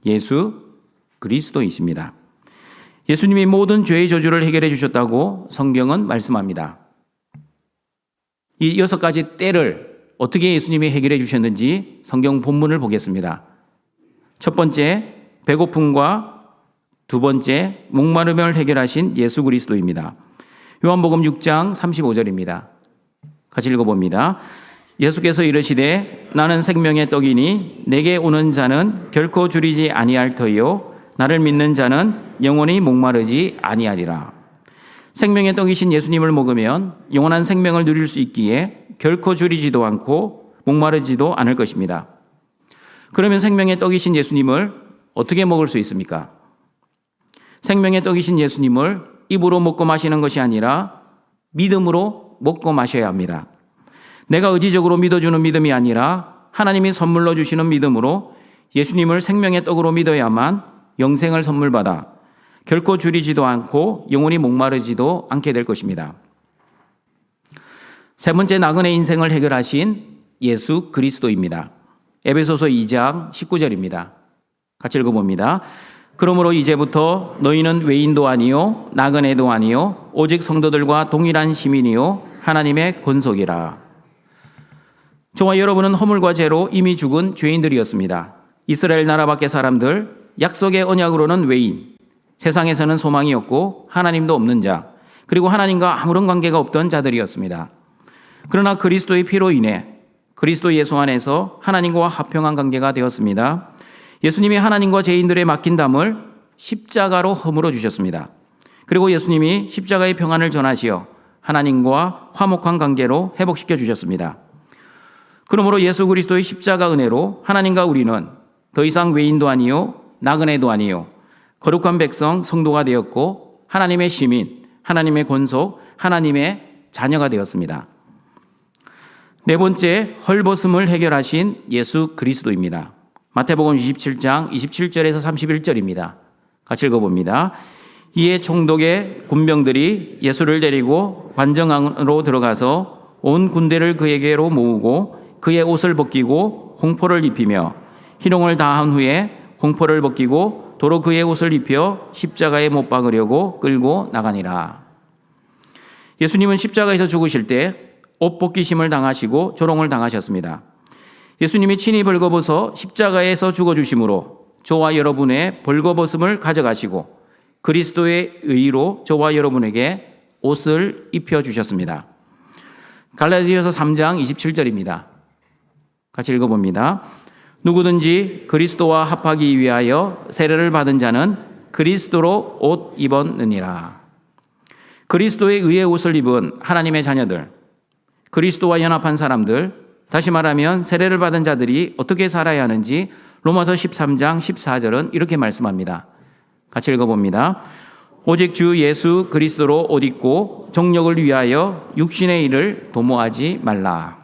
예수 그리스도이십니다. 예수님이 모든 죄의 저주를 해결해 주셨다고 성경은 말씀합니다. 이 6가지 때를 어떻게 예수님이 해결해 주셨는지 성경 본문을 보겠습니다. 첫 번째, 배고픔과 두 번째, 목마름을 해결하신 예수 그리스도입니다. 요한복음 6장 35절입니다. 같이 읽어봅니다. 예수께서 이르시되 나는 생명의 떡이니 내게 오는 자는 결코 줄이지 아니할 터이요 나를 믿는 자는 영원히 목마르지 아니하리라. 생명의 떡이신 예수님을 먹으면 영원한 생명을 누릴 수 있기에 결코 줄이지도 않고 목마르지도 않을 것입니다. 그러면 생명의 떡이신 예수님을 어떻게 먹을 수 있습니까? 생명의 떡이신 예수님을 입으로 먹고 마시는 것이 아니라 믿음으로 먹고 마셔야 합니다. 내가 의지적으로 믿어주는 믿음이 아니라 하나님이 선물로 주시는 믿음으로 예수님을 생명의 떡으로 믿어야만 영생을 선물 받아 결코 줄이지도 않고 영원히 목마르지도 않게 될 것입니다. 세 번째, 나그네 인생을 해결하신 예수 그리스도입니다. 에베소서 2장 19절입니다. 같이 읽어봅니다. 그러므로 이제부터 너희는 외인도 아니요 나그네도 아니요 오직 성도들과 동일한 시민이요 하나님의 권속이라. 저와 여러분은 허물과 죄로 이미 죽은 죄인들이었습니다. 이스라엘 나라 밖의 사람들, 약속의 언약으로는 외인, 세상에서는 소망이 없고 하나님도 없는 자, 그리고 하나님과 아무런 관계가 없던 자들이었습니다. 그러나 그리스도의 피로 인해 그리스도 예수 안에서 하나님과 화평한 관계가 되었습니다. 예수님이 하나님과 죄인들의 맡긴 담을 십자가로 허물어 주셨습니다. 그리고 예수님이 십자가의 평안을 전하시어 하나님과 화목한 관계로 회복시켜 주셨습니다. 그러므로 예수 그리스도의 십자가 은혜로 하나님과 우리는 더 이상 외인도 아니요 나그네도 아니요 거룩한 백성 성도가 되었고 하나님의 시민, 하나님의 권속, 하나님의 자녀가 되었습니다. 네 번째, 헐벗음을 해결하신 예수 그리스도입니다. 마태복음 27장 27절에서 31절입니다. 같이 읽어봅니다. 이에 총독의 군병들이 예수를 데리고 관정 안으로 들어가서 온 군대를 그에게로 모으고 그의 옷을 벗기고 홍포를 입히며 희롱을 다한 후에 홍포를 벗기고 도로 그의 옷을 입혀 십자가에 못 박으려고 끌고 나가니라. 예수님은 십자가에서 죽으실 때 옷 벗기심을 당하시고 조롱을 당하셨습니다. 예수님이 친히 벌거벗어 십자가에서 죽어주심으로 저와 여러분의 벌거벗음을 가져가시고 그리스도의 의로 저와 여러분에게 옷을 입혀주셨습니다. 갈라디아서 3장 27절입니다. 같이 읽어봅니다. 누구든지 그리스도와 합하기 위하여 세례를 받은 자는 그리스도로 옷 입었느니라. 그리스도의 의의 옷을 입은 하나님의 자녀들, 그리스도와 연합한 사람들, 다시 말하면 세례를 받은 자들이 어떻게 살아야 하는지 로마서 13장 14절은 이렇게 말씀합니다. 같이 읽어봅니다. 오직 주 예수 그리스도로 옷 입고 정력을 위하여 육신의 일을 도모하지 말라.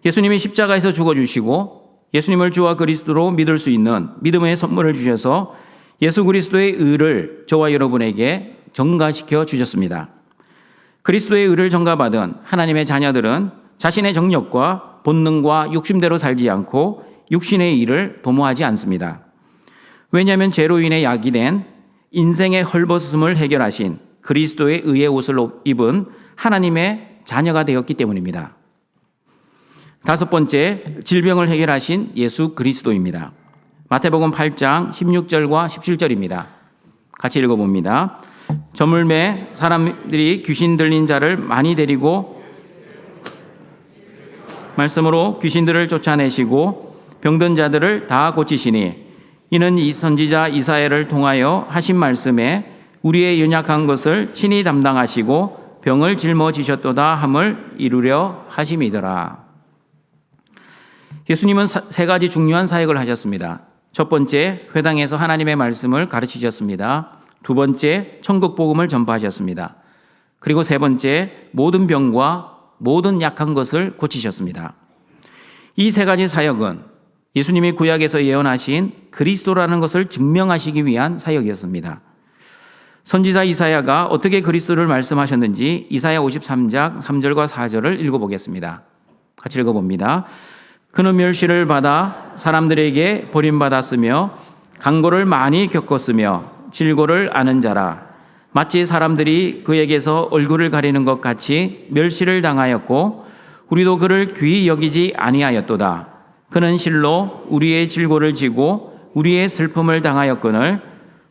예수님이 십자가에서 죽어주시고 예수님을 주와 그리스도로 믿을 수 있는 믿음의 선물을 주셔서 예수 그리스도의 의를 저와 여러분에게 전가시켜 주셨습니다. 그리스도의 의를 전가받은 하나님의 자녀들은 자신의 정력과 본능과 욕심대로 살지 않고 육신의 일을 도모하지 않습니다. 왜냐하면 죄로 인해 야기된 인생의 헐벗음을 해결하신 그리스도의 의의 옷을 입은 하나님의 자녀가 되었기 때문입니다. 다섯 번째, 질병을 해결하신 예수 그리스도입니다. 마태복음 8장 16절과 17절입니다. 같이 읽어봅니다. 저물매 사람들이 귀신 들린 자를 많이 데리고 말씀으로 귀신들을 쫓아내시고 병든 자들을 다 고치시니 이는 이 선지자 이사야를 통하여 하신 말씀에 우리의 연약한 것을 친히 담당하시고 병을 짊어지셨도다 함을 이루려 하심이더라. 예수님은 세 가지 중요한 사역을 하셨습니다. 첫 번째, 회당에서 하나님의 말씀을 가르치셨습니다. 두 번째, 천국 복음을 전파하셨습니다. 그리고 세 번째, 모든 병과 모든 약한 것을 고치셨습니다. 이 세 가지 사역은 예수님이 구약에서 예언하신 그리스도라는 것을 증명하시기 위한 사역이었습니다. 선지자 이사야가 어떻게 그리스도를 말씀하셨는지 이사야 53장 3절과 4절을 읽어보겠습니다. 같이 읽어봅니다. 그는 멸시를 받아 사람들에게 버림받았으며 강고를 많이 겪었으며 질고를 아는 자라. 마치 사람들이 그에게서 얼굴을 가리는 것 같이 멸시를 당하였고 우리도 그를 귀히 여기지 아니하였도다. 그는 실로 우리의 질고를 지고 우리의 슬픔을 당하였거늘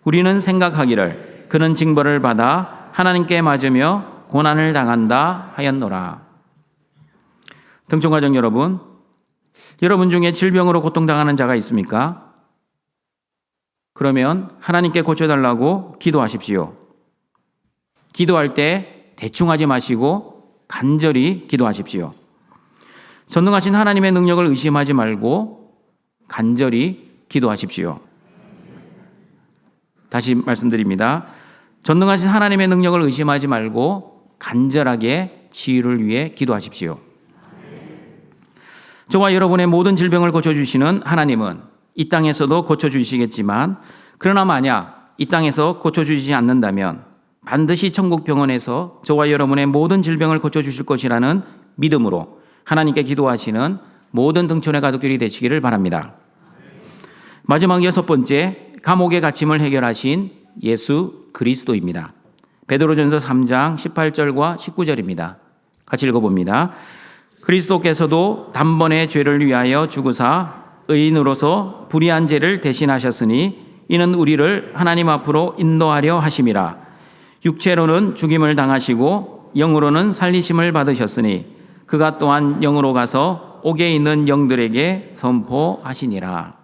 우리는 생각하기를 그는 징벌을 받아 하나님께 맞으며 고난을 당한다 하였노라. 등촌가족 여러분, 여러분 중에 질병으로 고통당하는 자가 있습니까? 그러면 하나님께 고쳐달라고 기도하십시오. 기도할 때 대충 하지 마시고 간절히 기도하십시오. 전능하신 하나님의 능력을 의심하지 말고 간절히 기도하십시오. 다시 말씀드립니다. 전능하신 하나님의 능력을 의심하지 말고 간절하게 치유를 위해 기도하십시오. 저와 여러분의 모든 질병을 고쳐주시는 하나님은 이 땅에서도 고쳐주시겠지만 그러나 만약 이 땅에서 고쳐주시지 않는다면 반드시 천국 병원에서 저와 여러분의 모든 질병을 고쳐주실 것이라는 믿음으로 하나님께 기도하시는 모든 등촌의 가족들이 되시기를 바랍니다. 마지막 여섯 번째, 감옥의 갇힘을 해결하신 예수 그리스도입니다. 베드로전서 3장 18절과 19절입니다. 같이 읽어봅니다. 그리스도께서도 단번에 죄를 위하여 죽으사 의인으로서 불의한 죄를 대신하셨으니 이는 우리를 하나님 앞으로 인도하려 하심이라. 육체로는 죽임을 당하시고 영으로는 살리심을 받으셨으니 그가 또한 영으로 가서 옥에 있는 영들에게 선포하시니라.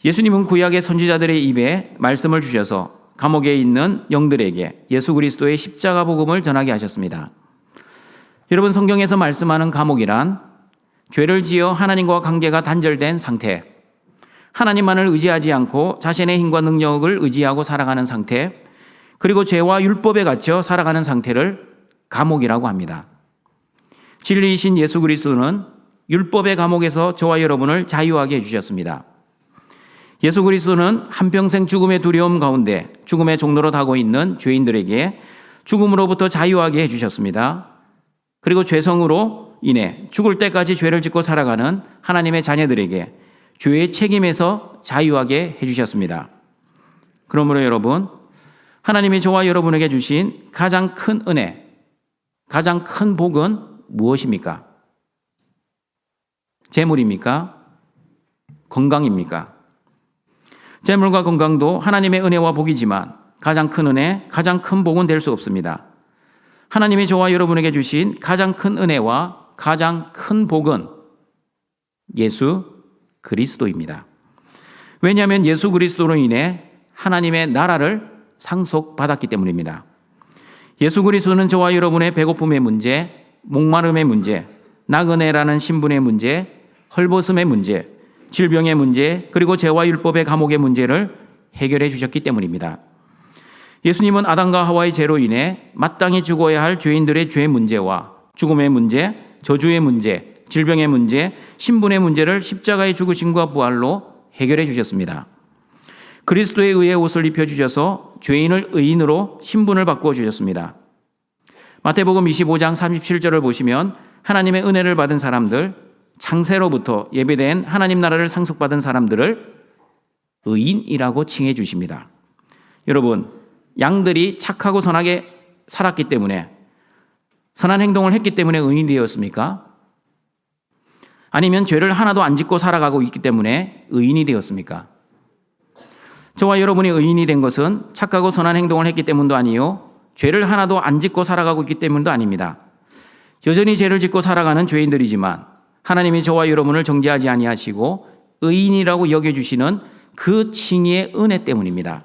예수님은 구약의 선지자들의 입에 말씀을 주셔서 감옥에 있는 영들에게 예수 그리스도의 십자가 복음을 전하게 하셨습니다. 여러분, 성경에서 말씀하는 감옥이란 죄를 지어 하나님과 관계가 단절된 상태, 하나님만을 의지하지 않고 자신의 힘과 능력을 의지하고 살아가는 상태, 그리고 죄와 율법에 갇혀 살아가는 상태를 감옥이라고 합니다. 진리이신 예수 그리스도는 율법의 감옥에서 저와 여러분을 자유하게 해주셨습니다. 예수 그리스도는 한평생 죽음의 두려움 가운데 죽음의 종로로 가고 있는 죄인들에게 죽음으로부터 자유하게 해주셨습니다. 그리고 죄성으로 인해 죽을 때까지 죄를 짓고 살아가는 하나님의 자녀들에게 죄의 책임에서 자유하게 해주셨습니다. 그러므로 여러분, 하나님이 저와 여러분에게 주신 가장 큰 은혜, 가장 큰 복은 무엇입니까? 재물입니까? 건강입니까? 재물과 건강도 하나님의 은혜와 복이지만 가장 큰 은혜, 가장 큰 복은 될 수 없습니다. 하나님이 저와 여러분에게 주신 가장 큰 은혜와 가장 큰 복은 예수 그리스도입니다. 왜냐하면 예수 그리스도로 인해 하나님의 나라를 상속받았기 때문입니다. 예수 그리스도는 저와 여러분의 배고픔의 문제, 목마름의 문제, 나그네라는 신분의 문제, 헐벗음의 문제, 질병의 문제, 그리고 죄와 율법의 감옥의 문제를 해결해 주셨기 때문입니다. 예수님은 아담과 하와의 죄로 인해 마땅히 죽어야 할 죄인들의 죄 문제와 죽음의 문제, 저주의 문제, 질병의 문제, 신분의 문제를 십자가의 죽으심과 부활로 해결해 주셨습니다. 그리스도의 의의 옷을 입혀주셔서 죄인을 의인으로 신분을 바꾸어 주셨습니다. 마태복음 25장 37절을 보시면 하나님의 은혜를 받은 사람들, 창세로부터 예배된 하나님 나라를 상속받은 사람들을 의인이라고 칭해 주십니다. 여러분, 양들이 착하고 선하게 살았기 때문에, 선한 행동을 했기 때문에 의인이 되었습니까? 아니면 죄를 하나도 안 짓고 살아가고 있기 때문에 의인이 되었습니까? 저와 여러분이 의인이 된 것은 착하고 선한 행동을 했기 때문도 아니요, 죄를 하나도 안 짓고 살아가고 있기 때문도 아닙니다. 여전히 죄를 짓고 살아가는 죄인들이지만 하나님이 저와 여러분을 정죄하지 아니하시고 의인이라고 여겨주시는 그 칭의의 은혜 때문입니다.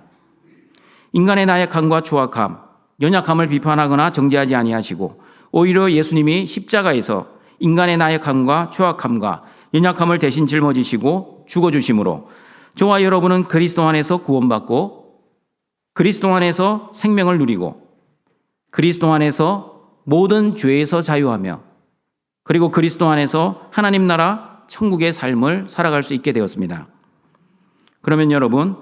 인간의 나약함과 추악함, 연약함을 비판하거나 정죄하지 아니하시고 오히려 예수님이 십자가에서 인간의 나약함과 추악함과 연약함을 대신 짊어지시고 죽어주심으로 저와 여러분은 그리스도 안에서 구원받고 그리스도 안에서 생명을 누리고 그리스도 안에서 모든 죄에서 자유하며 그리고 그리스도 안에서 하나님 나라 천국의 삶을 살아갈 수 있게 되었습니다. 그러면 여러분,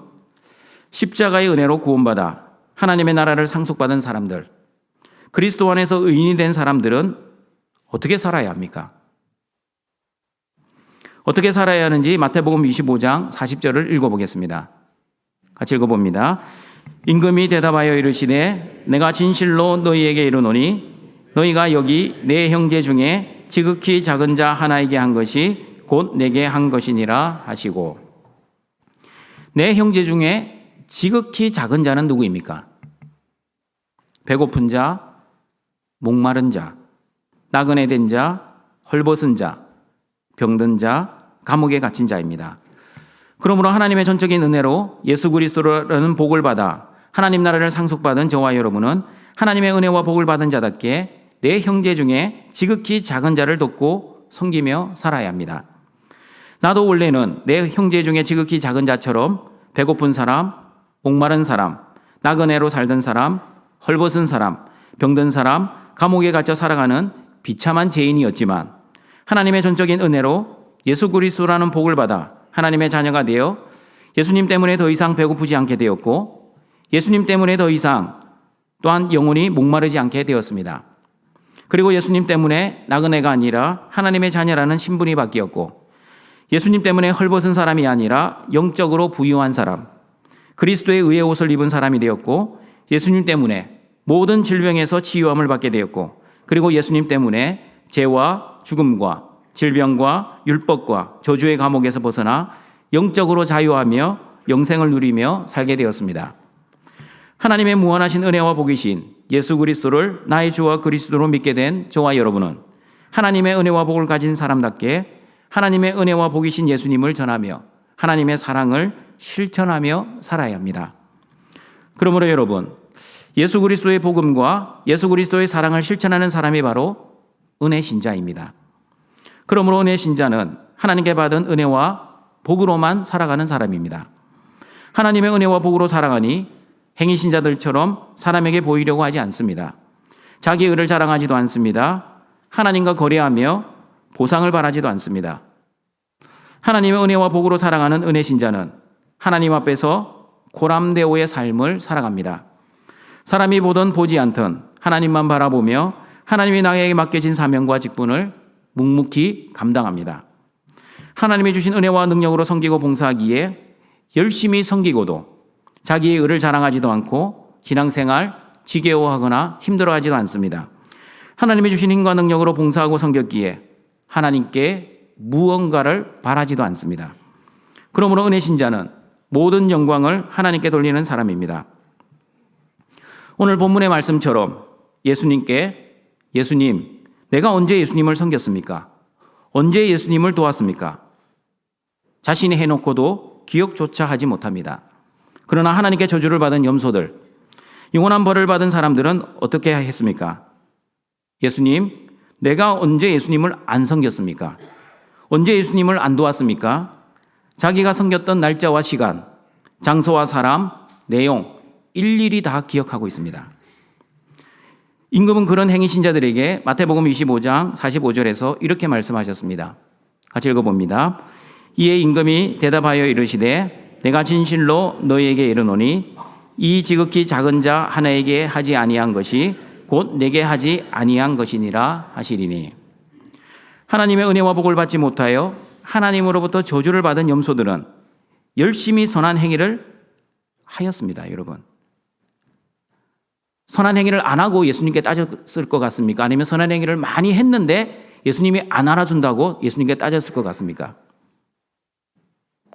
십자가의 은혜로 구원받아 하나님의 나라를 상속받은 사람들, 그리스도 안에서 의인이 된 사람들은 어떻게 살아야 합니까? 어떻게 살아야 하는지 마태복음 25장 40절을 읽어보겠습니다. 같이 읽어봅니다. 임금이 대답하여 이르시되 내가 진실로 너희에게 이르노니 너희가 여기 내 형제 중에 지극히 작은 자 하나에게 한 것이 곧 내게 한 것이니라 하시고, 내 형제 중에 지극히 작은 자는 누구입니까? 배고픈 자, 목마른 자, 나그네 된 자, 헐벗은 자, 병든 자, 감옥에 갇힌 자입니다. 그러므로 하나님의 전적인 은혜로 예수 그리스도라는 복을 받아 하나님 나라를 상속받은 저와 여러분은 하나님의 은혜와 복을 받은 자답게 내 형제 중에 지극히 작은 자를 돕고 섬기며 살아야 합니다. 나도 원래는 내 형제 중에 지극히 작은 자처럼 배고픈 사람, 목마른 사람, 나그네로 살던 사람, 헐벗은 사람, 병든 사람, 감옥에 갇혀 살아가는 비참한 죄인이었지만 하나님의 전적인 은혜로 예수 그리스도라는 복을 받아 하나님의 자녀가 되어 예수님 때문에 더 이상 배고프지 않게 되었고 예수님 때문에 더 이상 또한 영원히 목마르지 않게 되었습니다. 그리고 예수님 때문에 나그네가 아니라 하나님의 자녀라는 신분이 바뀌었고 예수님 때문에 헐벗은 사람이 아니라 영적으로 부유한 사람, 그리스도의 의의 옷을 입은 사람이 되었고 예수님 때문에 모든 질병에서 치유함을 받게 되었고 그리고 예수님 때문에 죄와 죽음과 질병과 율법과 저주의 감옥에서 벗어나 영적으로 자유하며 영생을 누리며 살게 되었습니다. 하나님의 무한하신 은혜와 복이신 예수 그리스도를 나의 주와 그리스도로 믿게 된 저와 여러분은 하나님의 은혜와 복을 가진 사람답게 하나님의 은혜와 복이신 예수님을 전하며 하나님의 사랑을 실천하며 살아야 합니다. 그러므로 여러분, 예수 그리스도의 복음과 예수 그리스도의 사랑을 실천하는 사람이 바로 은혜 신자입니다. 그러므로 은혜 신자는 하나님께 받은 은혜와 복으로만 살아가는 사람입니다. 하나님의 은혜와 복으로 살아가니 행위 신자들처럼 사람에게 보이려고 하지 않습니다. 자기 의를 자랑하지도 않습니다. 하나님과 거래하며 보상을 바라지도 않습니다. 하나님의 은혜와 복으로 살아가는 은혜 신자는 하나님 앞에서 고람대오의 삶을 살아갑니다. 사람이 보든 보지 않든 하나님만 바라보며 하나님이 나에게 맡겨진 사명과 직분을 묵묵히 감당합니다. 하나님이 주신 은혜와 능력으로 섬기고 봉사하기에 열심히 섬기고도 자기의 의를 자랑하지도 않고 신앙생활 지겨워하거나 힘들어하지도 않습니다. 하나님이 주신 힘과 능력으로 봉사하고 섬겼기에 하나님께 무언가를 바라지도 않습니다. 그러므로 은혜 신자는 모든 영광을 하나님께 돌리는 사람입니다. 오늘 본문의 말씀처럼 예수님께 예수님, 내가 언제 예수님을 섬겼습니까? 언제 예수님을 도왔습니까? 자신이 해놓고도 기억조차 하지 못합니다. 그러나 하나님께 저주를 받은 염소들, 영원한 벌을 받은 사람들은 어떻게 했습니까? 예수님, 내가 언제 예수님을 안 섬겼습니까? 언제 예수님을 안 도왔습니까? 자기가 섬겼던 날짜와 시간, 장소와 사람, 내용 일일이 다 기억하고 있습니다. 임금은 그런 행위 신자들에게 마태복음 25장 45절에서 이렇게 말씀하셨습니다. 같이 읽어봅니다. 이에 임금이 대답하여 이르시되 내가 진실로 너희에게 이르노니 이 지극히 작은 자 하나에게 하지 아니한 것이 곧 내게 하지 아니한 것이니라 하시리니. 하나님의 은혜와 복을 받지 못하여 하나님으로부터 저주를 받은 염소들은 열심히 선한 행위를 하였습니다. 여러분, 선한 행위를 안 하고 예수님께 따졌을 것 같습니까? 아니면 선한 행위를 많이 했는데 예수님이 안 알아준다고 예수님께 따졌을 것 같습니까?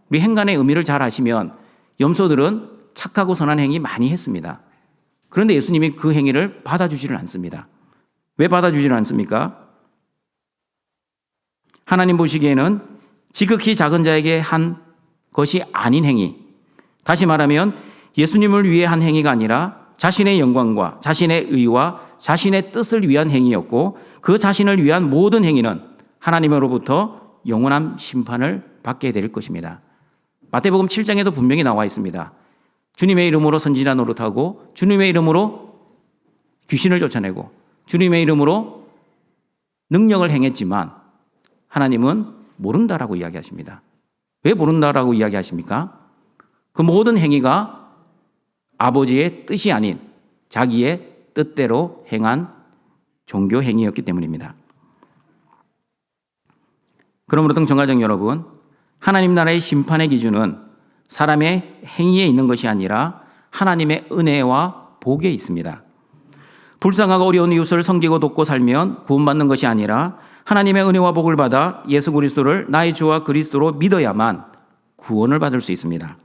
우리 행간의 의미를 잘 아시면 염소들은 착하고 선한 행위 많이 했습니다. 그런데 예수님이 그 행위를 받아주지를 않습니다. 왜 받아주지를 않습니까? 하나님 보시기에는 지극히 작은 자에게 한 것이 아닌 행위, 다시 말하면 예수님을 위해 한 행위가 아니라 자신의 영광과 자신의 의와 자신의 뜻을 위한 행위였고, 그 자신을 위한 모든 행위는 하나님으로부터 영원한 심판을 받게 될 것입니다. 마태복음 7장에도 분명히 나와 있습니다. 주님의 이름으로 선지자 노릇하고, 주님의 이름으로 귀신을 쫓아내고, 주님의 이름으로 능력을 행했지만 하나님은 모른다라고 이야기하십니다. 왜 모른다라고 이야기하십니까? 그 모든 행위가 아버지의 뜻이 아닌 자기의 뜻대로 행한 종교 행위였기 때문입니다. 그러므로 등청가족 여러분, 하나님 나라의 심판의 기준은 사람의 행위에 있는 것이 아니라 하나님의 은혜와 복에 있습니다. 불쌍하고 어려운 이웃을 섬기고 돕고 살면 구원받는 것이 아니라 하나님의 은혜와 복을 받아 예수 그리스도를 나의 주와 그리스도로 믿어야만 구원을 받을 수 있습니다.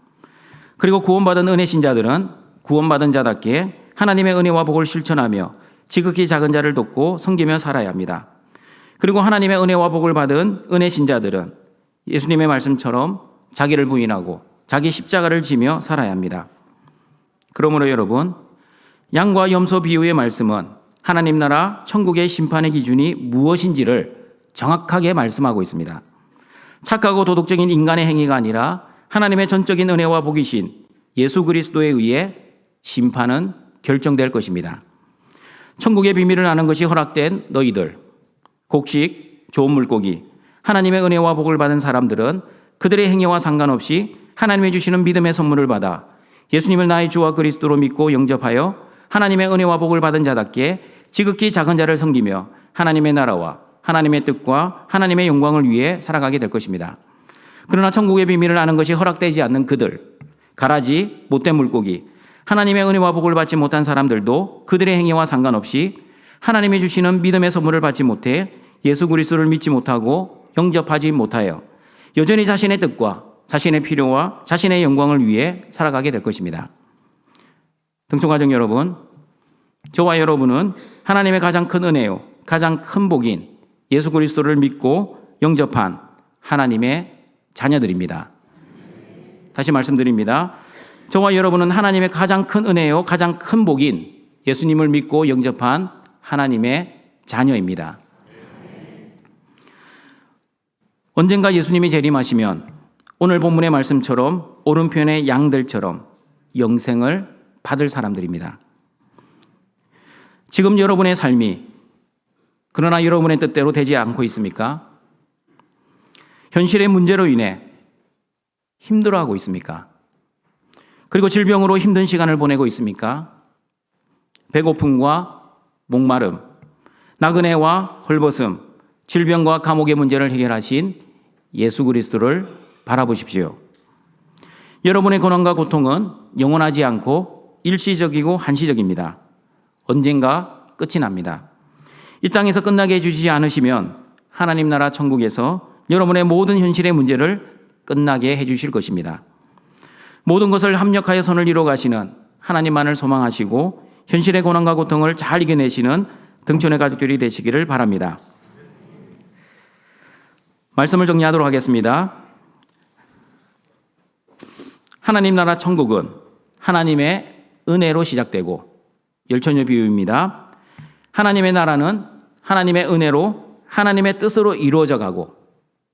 그리고 구원받은 은혜 신자들은 구원받은 자답게 하나님의 은혜와 복을 실천하며 지극히 작은 자를 돕고 섬기며 살아야 합니다. 그리고 하나님의 은혜와 복을 받은 은혜 신자들은 예수님의 말씀처럼 자기를 부인하고 자기 십자가를 지며 살아야 합니다. 그러므로 여러분, 양과 염소 비유의 말씀은 하나님 나라 천국의 심판의 기준이 무엇인지를 정확하게 말씀하고 있습니다. 착하고 도덕적인 인간의 행위가 아니라 하나님의 전적인 은혜와 복이신 예수 그리스도에 의해 심판은 결정될 것입니다. 천국의 비밀을 아는 것이 허락된 너희들, 곡식, 좋은 물고기, 하나님의 은혜와 복을 받은 사람들은 그들의 행위와 상관없이 하나님이 주시는 믿음의 선물을 받아 예수님을 나의 주와 그리스도로 믿고 영접하여 하나님의 은혜와 복을 받은 자답게 지극히 작은 자를 섬기며 하나님의 나라와 하나님의 뜻과 하나님의 영광을 위해 살아가게 될 것입니다. 그러나 천국의 비밀을 아는 것이 허락되지 않는 그들, 가라지, 못된 물고기, 하나님의 은혜와 복을 받지 못한 사람들도 그들의 행위와 상관없이 하나님이 주시는 믿음의 선물을 받지 못해 예수 그리스도를 믿지 못하고 영접하지 못하여 여전히 자신의 뜻과 자신의 필요와 자신의 영광을 위해 살아가게 될 것입니다. 등촌가족 여러분, 저와 여러분은 하나님의 가장 큰 은혜요, 가장 큰 복인 예수 그리스도를 믿고 영접한 하나님의 자녀들입니다. 다시 말씀드립니다. 저와 여러분은 하나님의 가장 큰 은혜요, 가장 큰 복인 예수님을 믿고 영접한 하나님의 자녀입니다. 언젠가 예수님이 재림하시면 오늘 본문의 말씀처럼 오른편의 양들처럼 영생을 받을 사람들입니다. 지금 여러분의 삶이 그러나 여러분의 뜻대로 되지 않고 있습니까? 현실의 문제로 인해 힘들어하고 있습니까? 그리고 질병으로 힘든 시간을 보내고 있습니까? 배고픔과 목마름, 나그네와 헐벗음, 질병과 감옥의 문제를 해결하신 예수 그리스도를 바라보십시오. 여러분의 고난과 고통은 영원하지 않고 일시적이고 한시적입니다. 언젠가 끝이 납니다. 이 땅에서 끝나게 해주시지 않으시면 하나님 나라 천국에서 여러분의 모든 현실의 문제를 끝나게 해주실 것입니다. 모든 것을 합력하여 선을 이루어 가시는 하나님만을 소망하시고 현실의 고난과 고통을 잘 이겨내시는 등촌의 가족들이 되시기를 바랍니다. 말씀을 정리하도록 하겠습니다. 하나님 나라 천국은 하나님의 은혜로 시작되고, 열처녀 비유입니다. 하나님의 나라는 하나님의 은혜로 하나님의 뜻으로 이루어져 가고,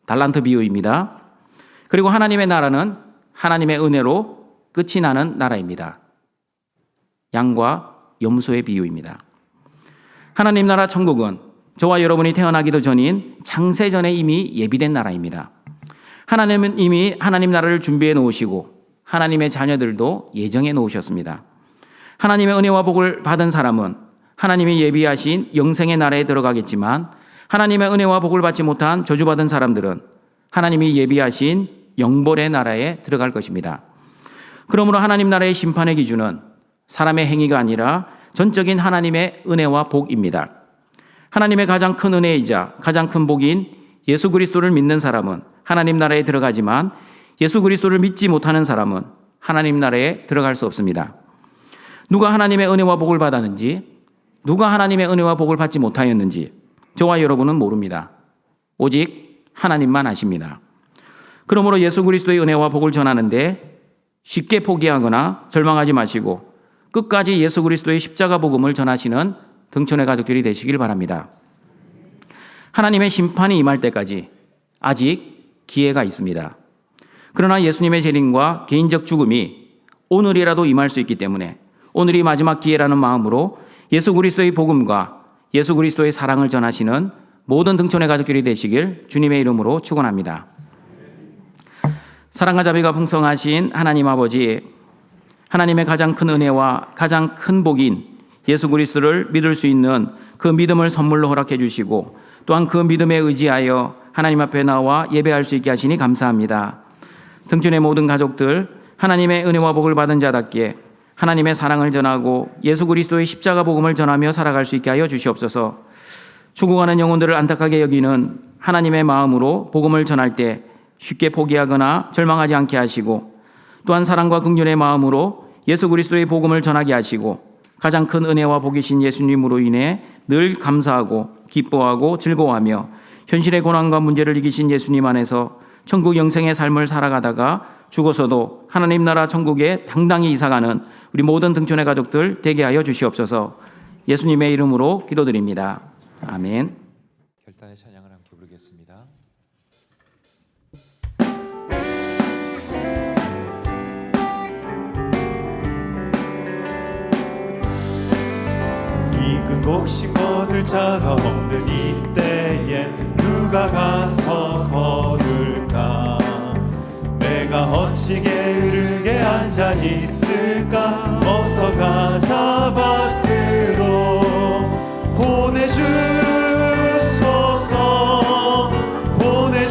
달란트 비유입니다. 그리고 하나님의 나라는 하나님의 은혜로 끝이 나는 나라입니다. 양과 염소의 비유입니다. 하나님 나라 천국은 저와 여러분이 태어나기도 전인 창세전에 이미 예비된 나라입니다. 하나님은 이미 하나님 나라를 준비해 놓으시고 하나님의 자녀들도 예정해 놓으셨습니다. 하나님의 은혜와 복을 받은 사람은 하나님이 예비하신 영생의 나라에 들어가겠지만, 하나님의 은혜와 복을 받지 못한 저주받은 사람들은 하나님이 예비하신 영벌의 나라에 들어갈 것입니다. 그러므로 하나님 나라의 심판의 기준은 사람의 행위가 아니라 전적인 하나님의 은혜와 복입니다. 하나님의 가장 큰 은혜이자 가장 큰 복인 예수 그리스도를 믿는 사람은 하나님 나라에 들어가지만, 예수 그리스도를 믿지 못하는 사람은 하나님 나라에 들어갈 수 없습니다. 누가 하나님의 은혜와 복을 받았는지, 누가 하나님의 은혜와 복을 받지 못하였는지 저와 여러분은 모릅니다. 오직 하나님만 아십니다. 그러므로 예수 그리스도의 은혜와 복을 전하는데 쉽게 포기하거나 절망하지 마시고 끝까지 예수 그리스도의 십자가 복음을 전하시는 등촌의 가족들이 되시길 바랍니다. 하나님의 심판이 임할 때까지 아직 기회가 있습니다. 그러나 예수님의 재림과 개인적 죽음이 오늘이라도 임할 수 있기 때문에 오늘이 마지막 기회라는 마음으로 예수 그리스도의 복음과 예수 그리스도의 사랑을 전하시는 모든 등촌의 가족들이 되시길 주님의 이름으로 축원합니다. 사랑과 자비가 풍성하신 하나님 아버지, 하나님의 가장 큰 은혜와 가장 큰 복인 예수 그리스도를 믿을 수 있는 그 믿음을 선물로 허락해 주시고, 또한 그 믿음에 의지하여 하나님 앞에 나와 예배할 수 있게 하시니 감사합니다. 등촌의 모든 가족들, 하나님의 은혜와 복을 받은 자답게 하나님의 사랑을 전하고 예수 그리스도의 십자가 복음을 전하며 살아갈 수 있게 하여 주시옵소서. 죽어가는 영혼들을 안타깝게 여기는 하나님의 마음으로 복음을 전할 때 쉽게 포기하거나 절망하지 않게 하시고, 또한 사랑과 긍휼의 마음으로 예수 그리스도의 복음을 전하게 하시고, 가장 큰 은혜와 복이신 예수님으로 인해 늘 감사하고 기뻐하고 즐거워하며 현실의 고난과 문제를 이기신 예수님 안에서 천국 영생의 삶을 살아가다가 죽어서도 하나님 나라 천국에 당당히 이사가는 우리 모든 등촌의 가족들 되게 하여 주시옵소서. 예수님의 이름으로 기도드립니다. 아멘. 결단의 찬양을 함께 부르겠습니다. 익은 곡식 거둘 자가 없는 이때에 누가 가서 거둘까? 내가 어찌게 흐르게 앉아 있을까? 어서 가자 밭으로 보내주소서, 보내주소서.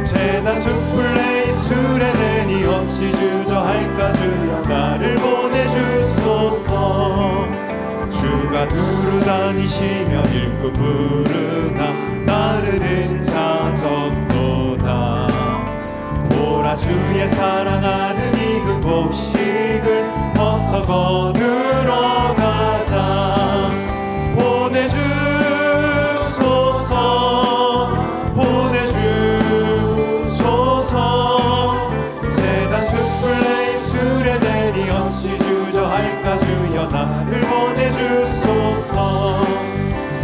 재단 숯불에 입술에 대니 어찌 주저할까? 주여 나를 보내주소서. 주가 두루 다니시며 일꾼 부르나 나르는 자 적도다. 보라 주의 사랑하는 익은 곡식을 어서 거두러 가자. 보내주소서, 보내주소서. 재단 숯불에 입술에 대니 어찌 주저할까? 주여 나를 보내주소서.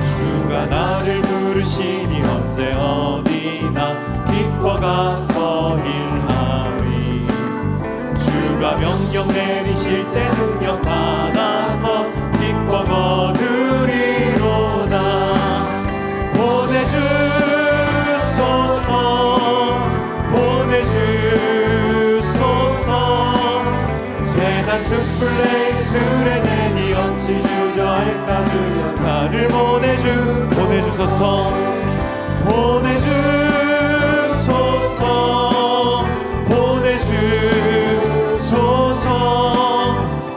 주가 나를 부르시니 언제 어디나 기뻐 가서 일하리. 받으려 나를 보내주소서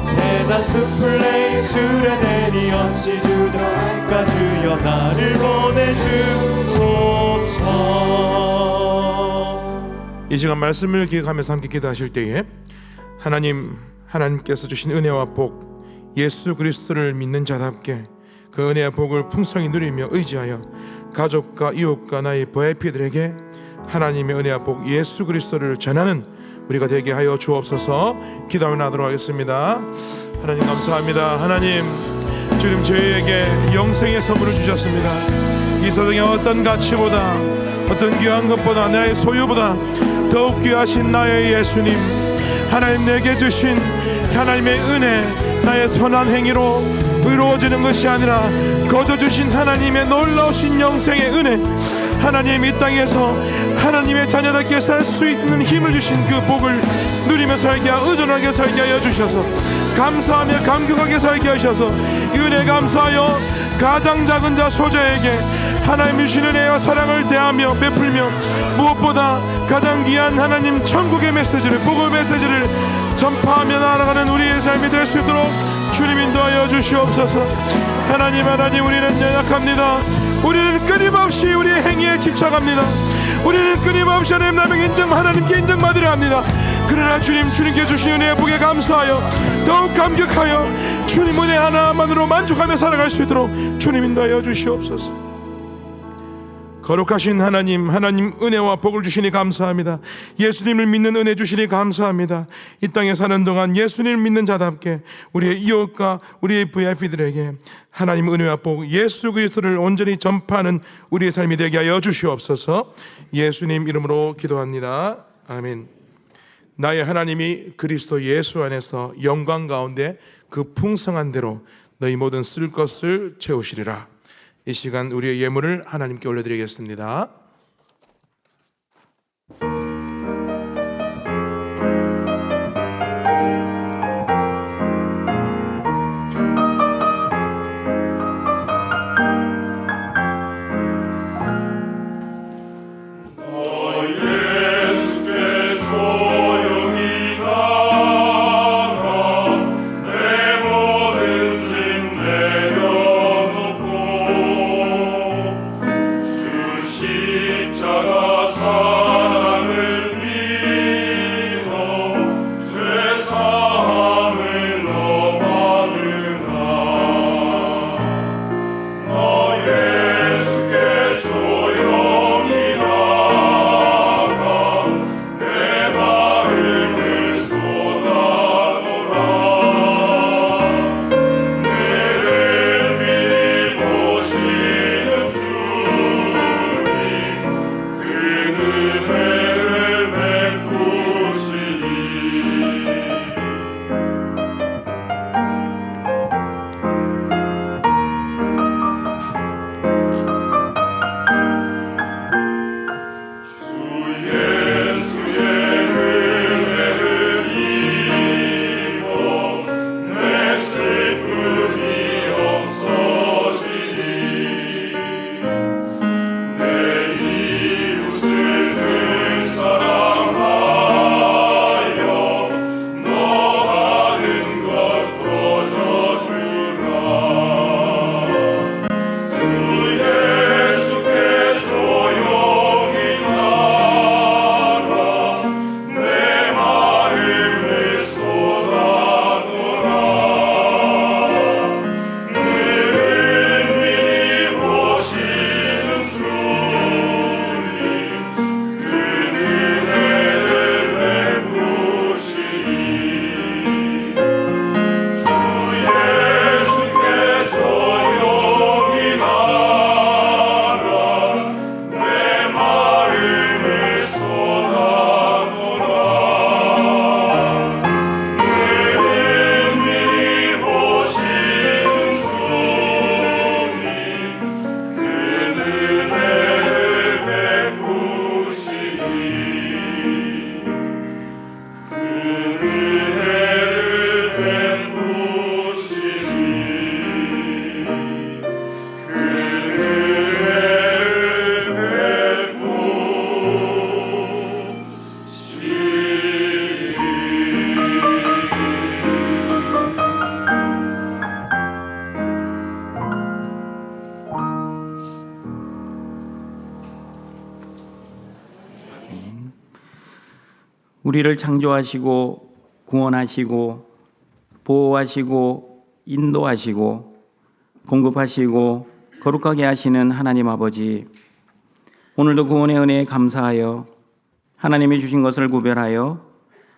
재단 숲을 술에 내리 어찌 주들까 주여 나를 보내주소서. 이 시간 말씀을 기억하면서 함께 기도하실 때에 하나님께서 주신 은혜와 복, 예수 그리스도를 믿는 자답게 그 은혜와 복을 풍성히 누리며 의지하여 가족과 이웃과 나의 부하피들에게 하나님의 은혜와 복, 예수 그리스도를 전하는 우리가 되게 하여 주옵소서. 기도하며 나도록 하겠습니다. 하나님 감사합니다. 하나님, 주님 저희에게 영생의 선물을 주셨습니다. 이 세상의 어떤 가치보다, 어떤 귀한 것보다, 나의 소유보다 더욱 귀하신 나의 예수님, 하나님 내게 주신 하나님의 은혜, 나의 선한 행위로 의로워지는 것이 아니라 거저 주신 하나님의 놀라우신 영생의 은혜, 하나님 이 땅에서 하나님의 자녀답게 살 수 있는 힘을 주신 그 복을 누리며 살게 하여 의존하게 살게 하여 주셔서 감사하며 감격하게 살게 하셔서 이 은혜 감사하여 가장 작은 자 소자에게 하나님 주신 은혜와 사랑을 대하며 베풀며 무엇보다 가장 귀한 하나님 천국의 메시지를, 복음의 메시지를 전파하며 나아가는 우리의 삶이 될 수 있도록 주님 인도하여 주시옵소서. 하나님 우리는 연약합니다. 우리는 끊임없이 우리의 행위에 집착합니다. 우리는 끊임없이 하나님께 인정받으려 합니다. 그러나 주님께 주신 은혜의 복에 감사하여 더욱 감격하여 주님 은혜 하나만으로 만족하며 살아갈 수 있도록 주님 인도하여 주시옵소서. 거룩하신 하나님 은혜와 복을 주시니 감사합니다. 예수님을 믿는 은혜 주시니 감사합니다. 이 땅에 사는 동안 예수님을 믿는 자답게 우리의 이웃과 우리의 VIP들에게 하나님 은혜와 복, 예수 그리스도를 온전히 전파하는 우리의 삶이 되게 하여 주시옵소서. 예수님 이름으로 기도합니다. 아멘. 나의 하나님이 그리스도 예수 안에서 영광 가운데 그 풍성한 대로 너희 모든 쓸 것을 채우시리라. 이 시간 우리의 예물을 하나님께 올려드리겠습니다. 주시 우리를 창조하시고 구원하시고 보호하시고 인도하시고 공급하시고 거룩하게 하시는 하나님 아버지, 오늘도 구원의 은혜에 감사하여 하나님이 주신 것을 구별하여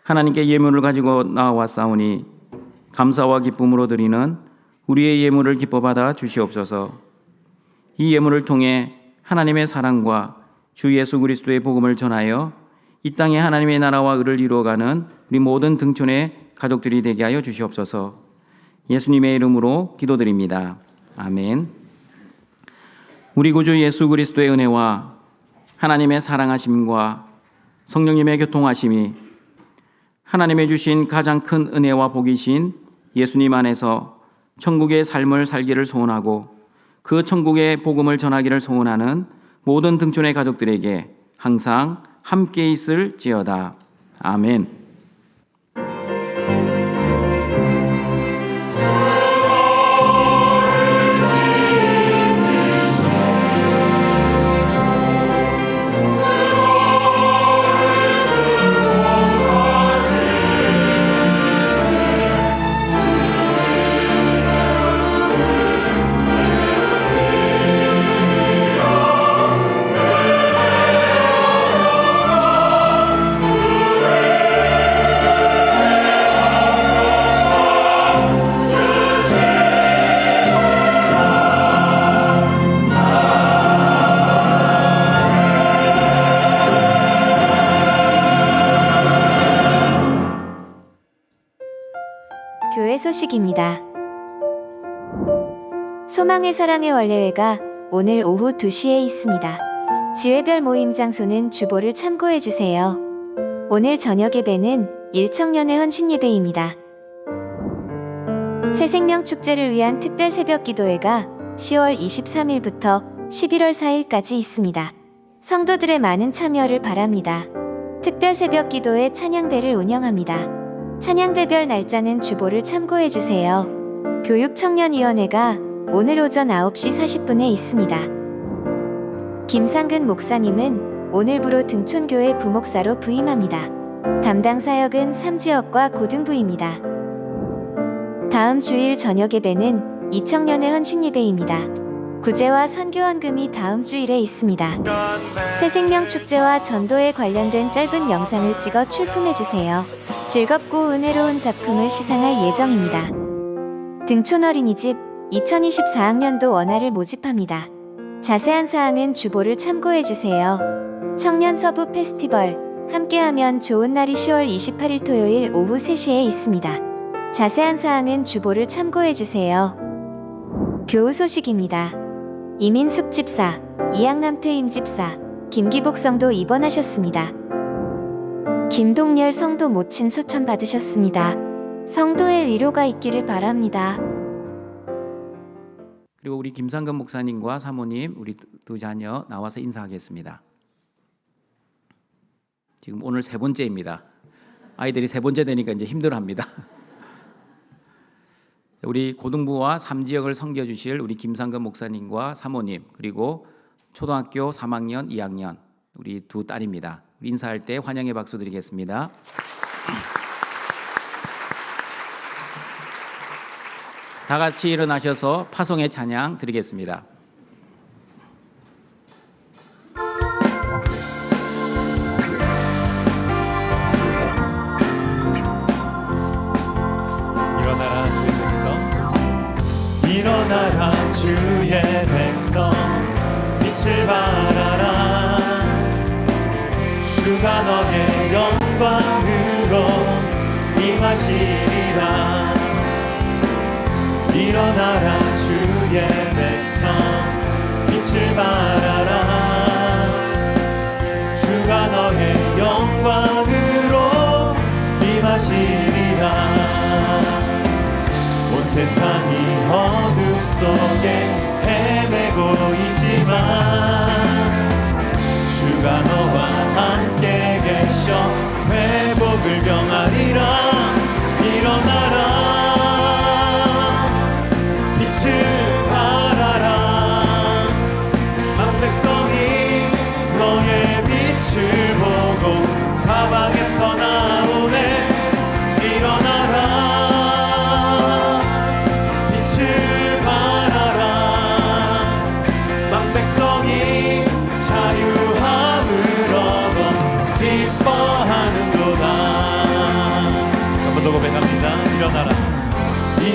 하나님께 예물을 가지고 나와왔사오니 감사와 기쁨으로 드리는 우리의 예물을 기뻐받아 주시옵소서. 이 예물을 통해 하나님의 사랑과 주 예수 그리스도의 복음을 전하여 이 땅에 하나님의 나라와 의를 이루어가는 우리 모든 등촌의 가족들이 되게 하여 주시옵소서. 예수님의 이름으로 기도드립니다. 아멘. 우리 구주 예수 그리스도의 은혜와 하나님의 사랑하심과 성령님의 교통하심이 하나님의 주신 가장 큰 은혜와 복이신 예수님 안에서 천국의 삶을 살기를 소원하고 그 천국의 복음을 전하기를 소원하는 모든 등촌의 가족들에게 항상 함께 있을지어다. 아멘. 교회 소식입니다. 소망의 사랑의 원래회가 오늘 오후 2시에 있습니다. 지회별 모임 장소는 주보를 참고해 주세요. 오늘 저녁 예배는 일청년회 헌신 예배입니다. 새생명 축제를 위한 특별 새벽 기도회가 10월 23일부터 11월 4일까지 있습니다. 성도들의 많은 참여를 바랍니다. 특별 새벽 기도회 찬양대를 운영합니다. 찬양대별 날짜는 주보를 참고해 주세요. 교육청년위원회가 오늘 오전 9시 40분에 있습니다. 김상근 목사님은 오늘부로 등촌교회 부목사로 부임합니다. 담당 사역은 3지역과 고등부입니다. 다음 주일 저녁 예배는 이청년회 헌신 예배입니다. 구제와 선교헌금이 다음 주일에 있습니다. 새생명 축제와 전도에 관련된 짧은 영상을 찍어 출품해 주세요. 즐겁고 은혜로운 작품을 시상할 예정입니다. 등촌 어린이집 2024학년도 원화를 모집합니다. 자세한 사항은 주보를 참고해 주세요. 청년 서부 페스티벌 함께하면 좋은 날이 10월 28일 토요일 오후 3시에 있습니다. 자세한 사항은 주보를 참고해 주세요. 교우 소식입니다. 이민숙 집사, 이양남 퇴임 집사, 김기복 성도 입원하셨습니다. 김동열 성도 모친 소천 받으셨습니다. 성도의 위로가 있기를 바랍니다. 그리고 우리 김상근 목사님과 사모님, 우리 두 자녀 나와서 인사하겠습니다. 지금 오늘 3번째입니다. 아이들이 3번째 되니까 이제 힘들어합니다. 우리 고등부와 3지역을 섬겨주실 우리 김상근 목사님과 사모님, 그리고 초등학교 3학년, 2학년 우리 두 딸입니다. 우리 인사할 때 환영의 박수 드리겠습니다. 다 같이 일어나셔서 파송의 찬양 드리겠습니다. 일어나라 주의 백성 빛을 발하라 주가 너의 영광으로 임하시리라 일어나라 주의 백성 빛을 발하라 주가 너의 영광으로 임하시리라 온 세상이 어둠 속에 헤매고 있지만 주가 너와 함께 계셔 회복을 경하리라 일어나라 빛을 발하라 만 백성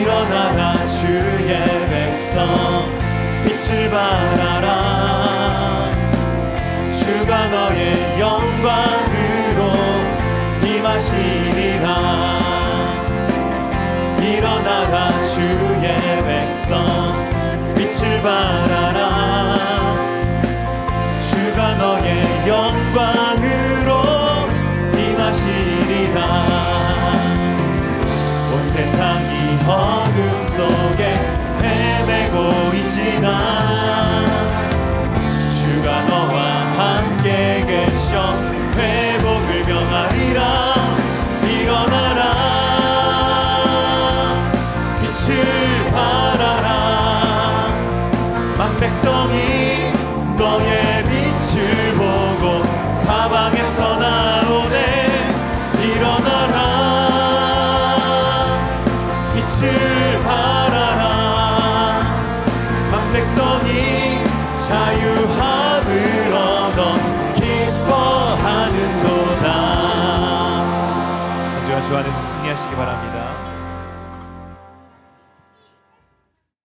일어나라 주의 백성 빛을 발하라 주가 너의 영광으로 임하시리라 일어나라 주의 백성 빛을 발하라 주가 너의 영광으로 임하시리라 온 세상이 어둠 속에 헤매고 있지만 주가 너와 함께 계셔 회복을 명하리라 일어나라 빛을 발하라 만백성이 너의 빛을 보고 사방에서 나오네 일어나라 빛을 발하라 만백성이 자유함을 얻어 기뻐하는도다 한 주간 주 안에서 승리하시기 바랍니다.